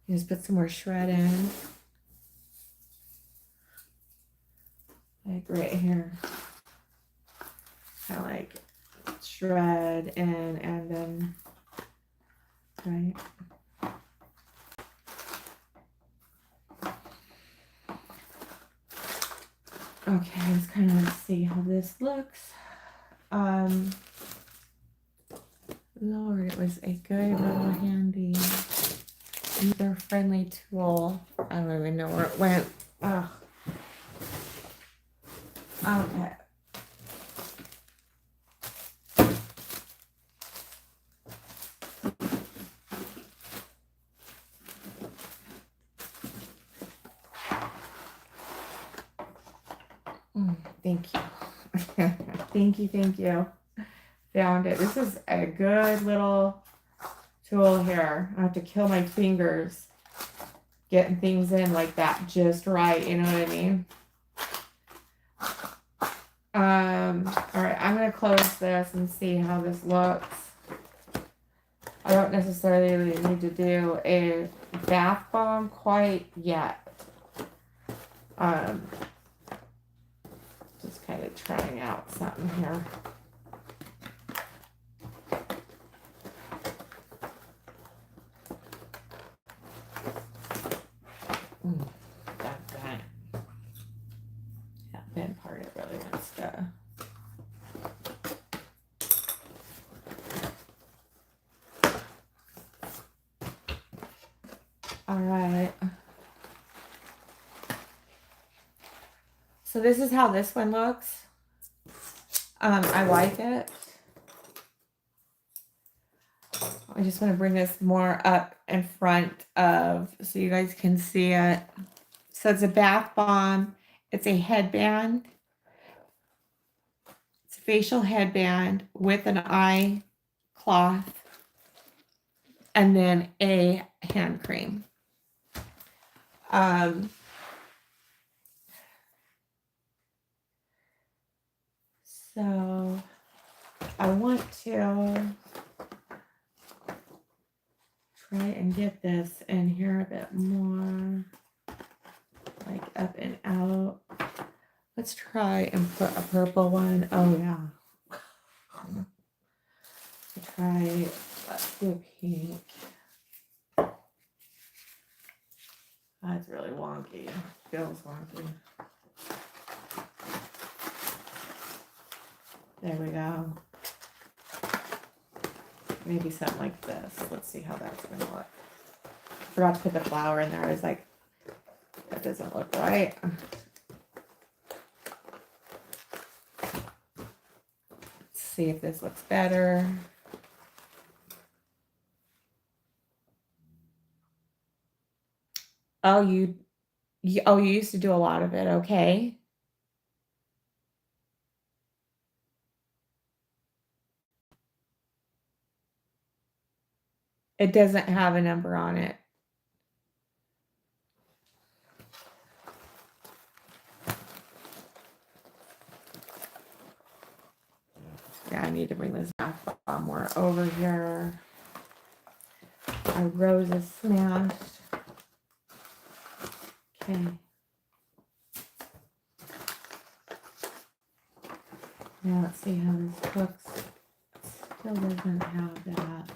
just put some more shred in. Like right here. Kind of like shred and then, right. Okay, let's kind of see how this looks. Lord, it was a good little handy user-friendly tool. I don't even know where it went. Ugh. Okay. Thank you. Thank you. Found it. This is a good little tool here. I have to kill my fingers getting things in like that just right. You know what I mean? All right, I'm going to close this and see how this looks. I don't necessarily need to do a bath bomb quite yet. Just kind of trying out something here. That bent part, it really wants to. All right. So this is how this one looks. I like it. I just want to bring this more up in front of so you guys can see it. So it's a bath bomb. It's a headband. It's a facial headband with an eye cloth and then a hand cream. So I want to try and get this in here a bit more, like up and out. Let's try and put a purple one. Oh yeah. Let's do a pink. That's really wonky. Feels wonky. There we go. Maybe something like this. Let's see how that's gonna look. Forgot to put the flower in there. I was like, that doesn't look right. Let's see if this looks better. Oh, you used to do a lot of it. Okay. It doesn't have a number on it. Yeah, I need to bring this back more over here. Our rose is smashed. Okay. Now let's see how this looks. Still doesn't have that.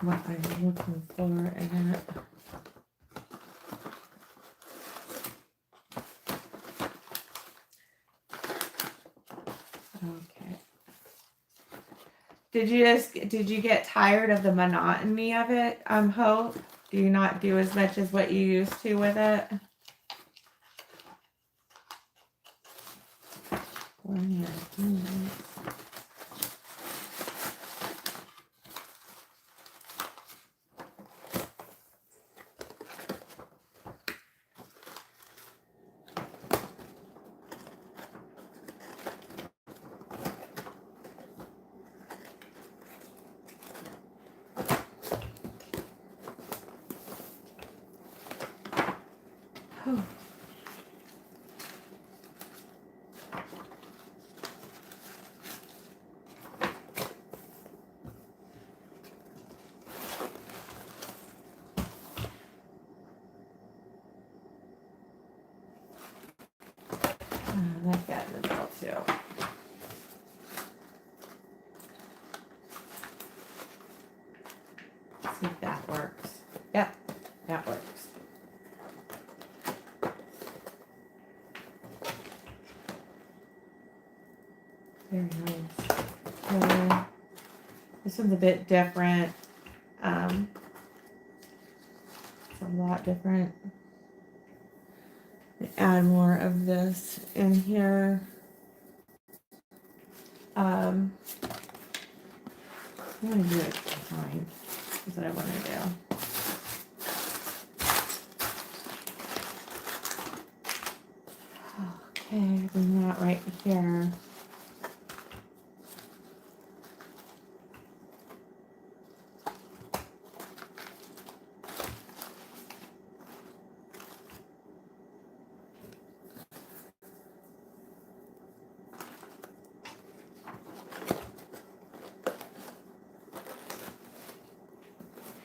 What I'm looking for in it. Okay. Did you get tired of the monotony of it? Hope? Do you not do as much as what you used to with it? One here. Oh. That got in the middle too. Let's see if that works. Yep, that works. Very nice. So, this one's a bit different. It's a lot different. Add more of this in here. I'm gonna do it fine. That's what I want to do. Okay, bring that right here.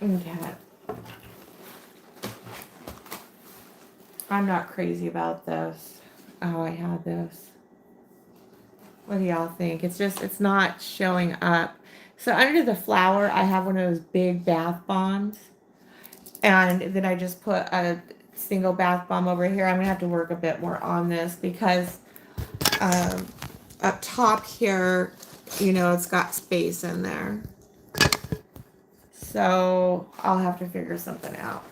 Okay. I'm not crazy about this. Oh, I had this. What do y'all think? It's not showing up. So under the flower, I have one of those big bath bombs. And then I just put a single bath bomb over here. I'm going to have to work a bit more on this because up top here, you know, it's got space in there. So I'll have to figure something out.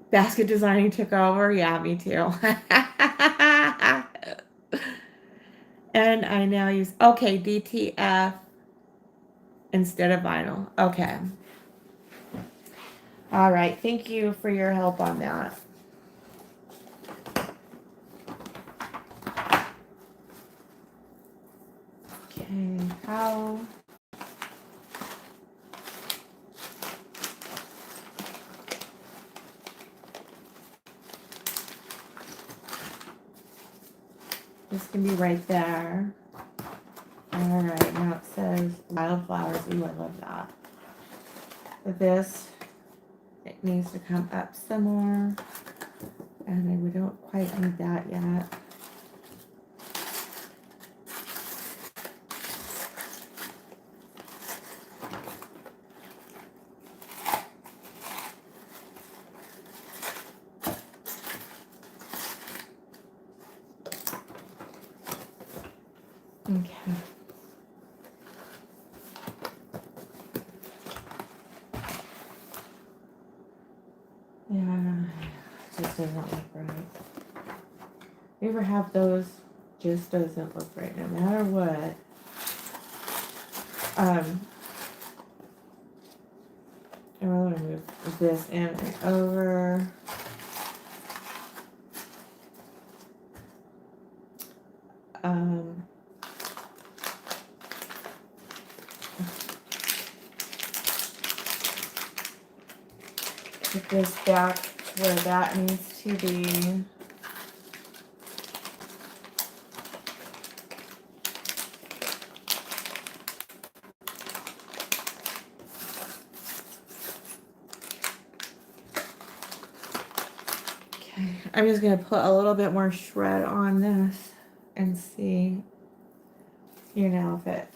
Basket designing took over. Yeah, me too. And I now use, okay, DTF instead of vinyl. Okay. All right. Thank you for your help on that. Okay. How? This can be right there. All right. Now it says wildflowers. Ooh, I love that. But this, it needs to come up some more. And we don't quite need that yet. Okay. Yeah, it just doesn't look right. You ever have those? Just doesn't look right no matter what. I want to move this in and over. Put this back where that needs to be. Okay, I'm just gonna put a little bit more shred on this and see, you know, if it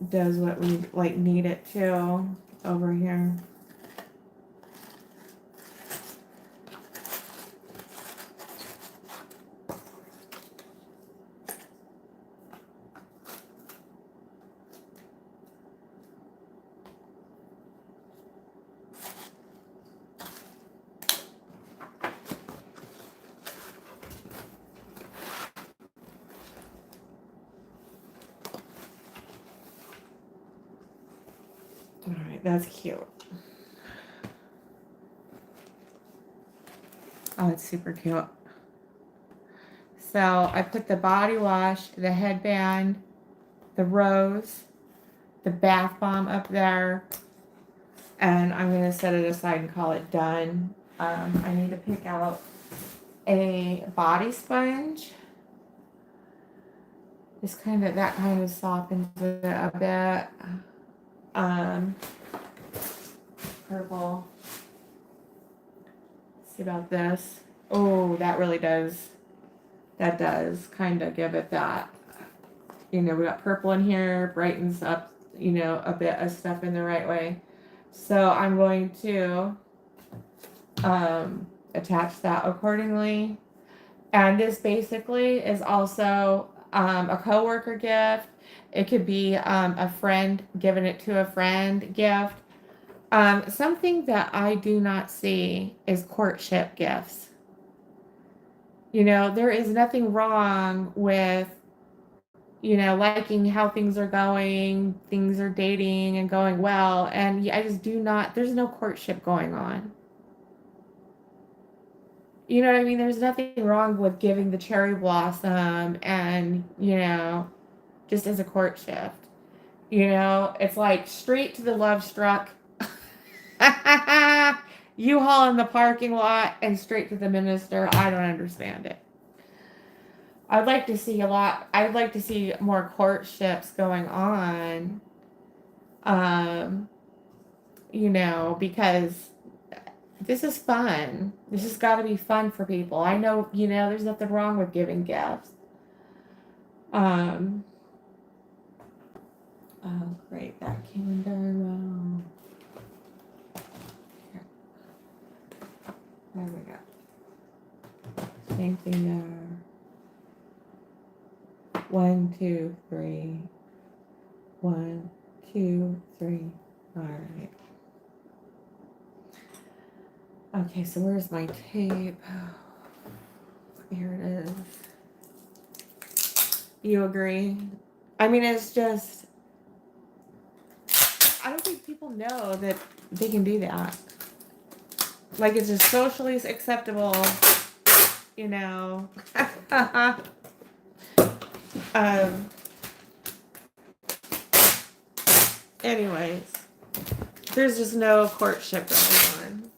does what we like need it to over here. right, that's cute. Oh, it's super cute. So I put the body wash, the headband, the rose, the bath bomb up there, and I'm going to set it aside and call it done. I need to pick out a body sponge. Just that kind of softens it a bit. Purple. Let's see about this. Oh, that really does. That does kind of give it that. We got purple in here, brightens up, a bit of stuff in the right way. So I'm going to attach that accordingly. And this basically is also a coworker gift. It could be a friend giving it to a friend gift. Something that I do not see is courtship gifts. There is nothing wrong with, liking how things are going, things are dating and going well. And I just do not, there's no courtship going on. You know what I mean? There's nothing wrong with giving the cherry blossom and, just as a courtship. It's like straight to the love struck. U-Haul in the parking lot and straight to the minister. I don't understand it. I'd like to see more courtships going on. Because this is fun. This has got to be fun for people. I know, there's nothing wrong with giving gifts. Oh, great. That came in very well. Here. There we go. Same thing there. 1, 2, 3. 1, 2, 3. All right. Okay, so where's my tape? Here it is. You agree? I mean, it's just, I don't think people know that they can do that. Like, it's just socially acceptable, Anyways, there's just no courtship going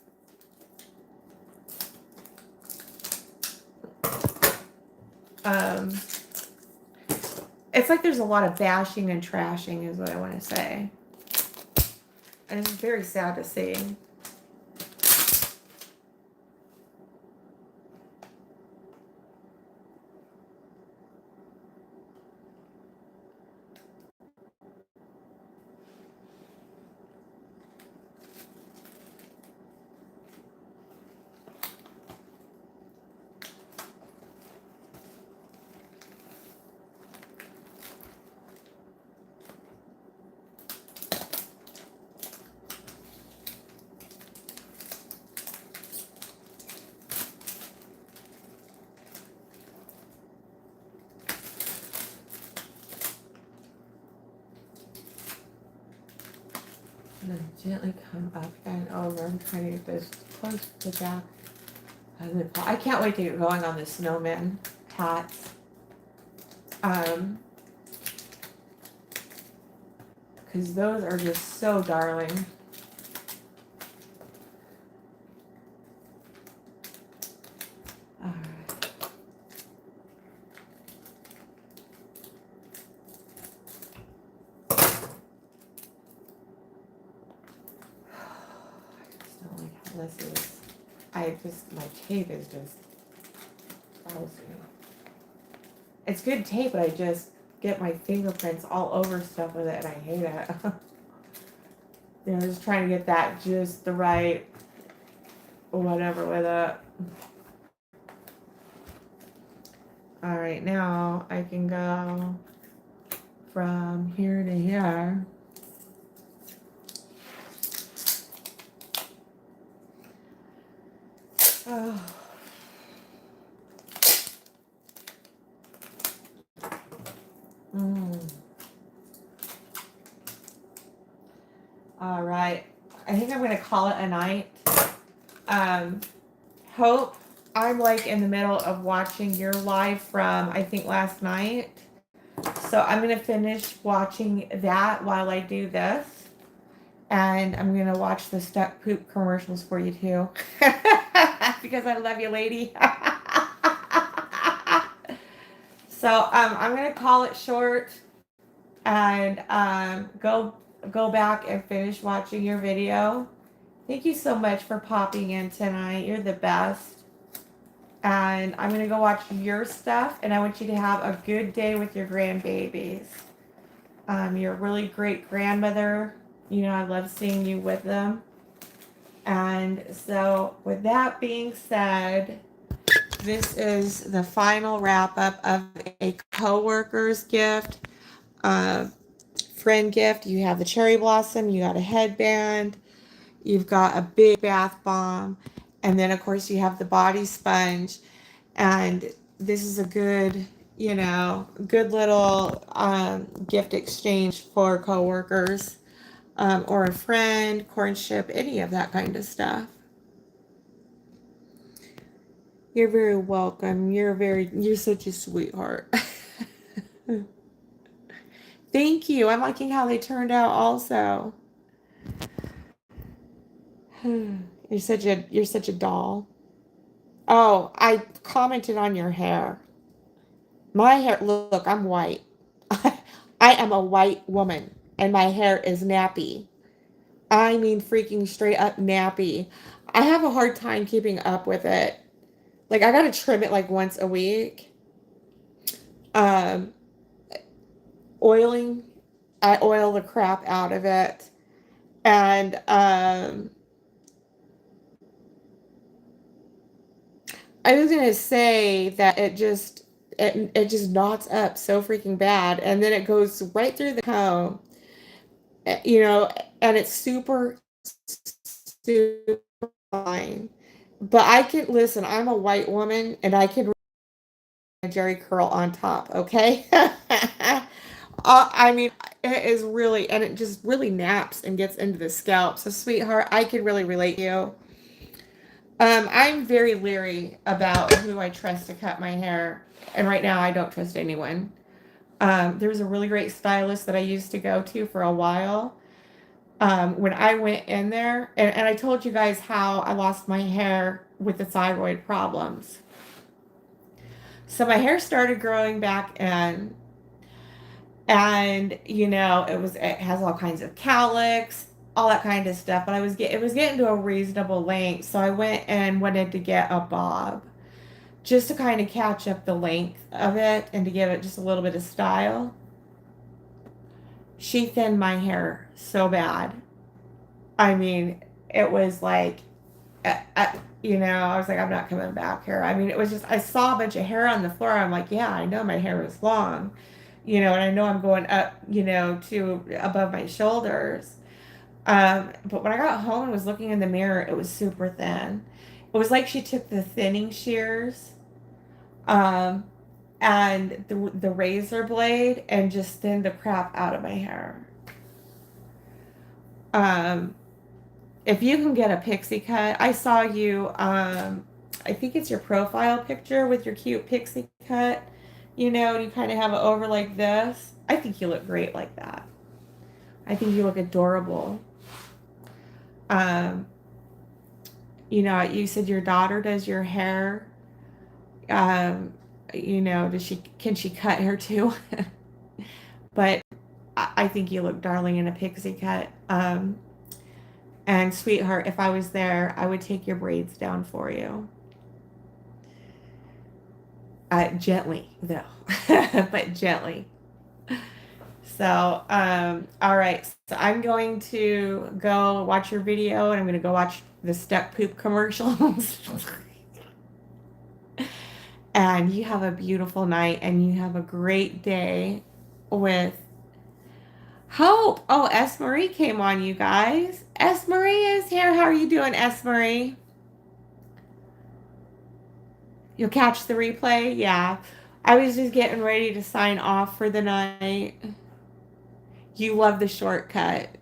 on. It's like there's a lot of bashing and trashing is what I want to say. And it's very sad to see. And then gently come up and over. I'm trying to get this close to the back. I can't wait to get going on the snowman hats. Because those are just so darling. My tape is just lousy. It's good tape, but I just get my fingerprints all over stuff with it and I hate it. Just trying to get that just the right whatever with it. Alright, now I can go from here to here. Oh. All right. I think I'm going to call it a night. Um, Hope, I'm like in the middle of watching your live from, I think, last night. So I'm going to finish watching that while I do this. And I'm going to watch the stuck poop commercials for you too. Because I love you, lady. So I'm going to call it short and go back and finish watching your video. Thank you so much for popping in tonight. You're the best. And I'm going to go watch your stuff, and I want you to have a good day with your grandbabies. You're a really great grandmother. You know, I love seeing you with them. And so, with that being said, this is the final wrap up of a coworker's gift, friend gift. You have the cherry blossom, you got a headband, you've got a big bath bomb, and then, of course, you have the body sponge. And this is a good, good little gift exchange for coworkers, or a friend, courtship, any of that kind of stuff. You're very welcome. You're such a sweetheart. Thank you. I'm liking how they turned out also. You're such a doll. Oh, I commented on your hair. My hair, look, I'm white. I am a white woman and my hair is nappy. I mean, freaking straight up nappy. I have a hard time keeping up with it. Like, I gotta trim it like once a week. Um, Oiling, I oil the crap out of it. And I was gonna say that it just knots up so freaking bad, and then it goes right through the comb, you know, and it's super, super fine. But I can listen. I'm a white woman, and I can a Jerry curl on top. Okay. I mean, it is really, and it just really naps and gets into the scalp. So, sweetheart, I can really relate to you. I'm very leery about who I trust to cut my hair, and right now I don't trust anyone. There was a really great stylist that I used to go to for a while. When I went in there, and I told you guys how I lost my hair with the thyroid problems. So my hair started growing back in, and it has all kinds of cowlicks, all that kind of stuff. But it was getting to a reasonable length, so I went and wanted to get a bob just to kind of catch up the length of it and to give it just a little bit of style. She thinned my hair so bad. I mean, it was like, I was like, I'm not coming back here. I mean, it was just, I saw a bunch of hair on the floor. I'm like, yeah, I know my hair is long, and I know I'm going up, to above my shoulders. But when I got home and was looking in the mirror, it was super thin. It was like she took the thinning shears, um, and the razor blade and just thinned the crap out of my hair. Um, if you can get a pixie cut, I saw you, I think it's your profile picture with your cute pixie cut, and you kind of have it over like this. I think you look great like that. I think you look adorable. Um, you said your daughter does your hair. Um, can she cut hair too? But I think you look darling in a pixie cut. And sweetheart, if I was there, I would take your braids down for you. Gently, though, but gently. So, all right. So I'm going to go watch your video, and I'm going to go watch the stuck poop commercials. And you have a beautiful night, and you have a great day with Hope. Oh, S. Marie came on, you guys. S. Marie is here. How are you doing, S. Marie? You'll catch the replay? Yeah. I was just getting ready to sign off for the night. You love the shortcut.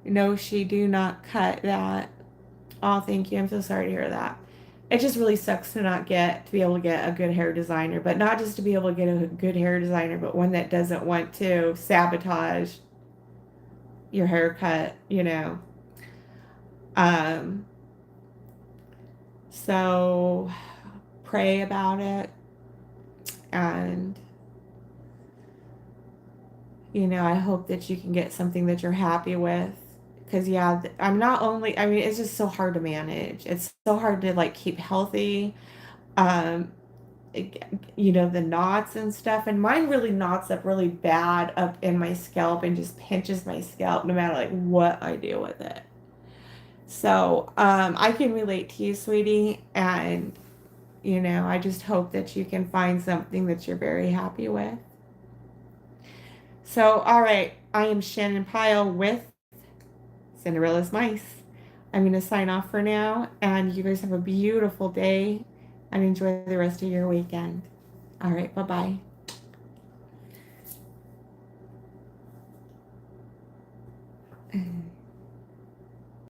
No, she do not cut that. Oh, thank you. I'm so sorry to hear that. It just really sucks to be able to get a good hair designer, but not just to be able to get a good hair designer, but one that doesn't want to sabotage your haircut, you know. Um, so pray about it, and I hope that you can get something that you're happy with. Because, yeah, I'm not only, I mean, it's just so hard to manage. It's so hard to like keep healthy. Um, the knots and stuff. And mine really knots up really bad up in my scalp and just pinches my scalp no matter like what I do with it. So, I can relate to you, sweetie. And, I just hope that you can find something that you're very happy with. So, all right, I am Shannon Pyle with Cinderella's Mice. I'm going to sign off for now, and you guys have a beautiful day and enjoy the rest of your weekend. All right, bye bye.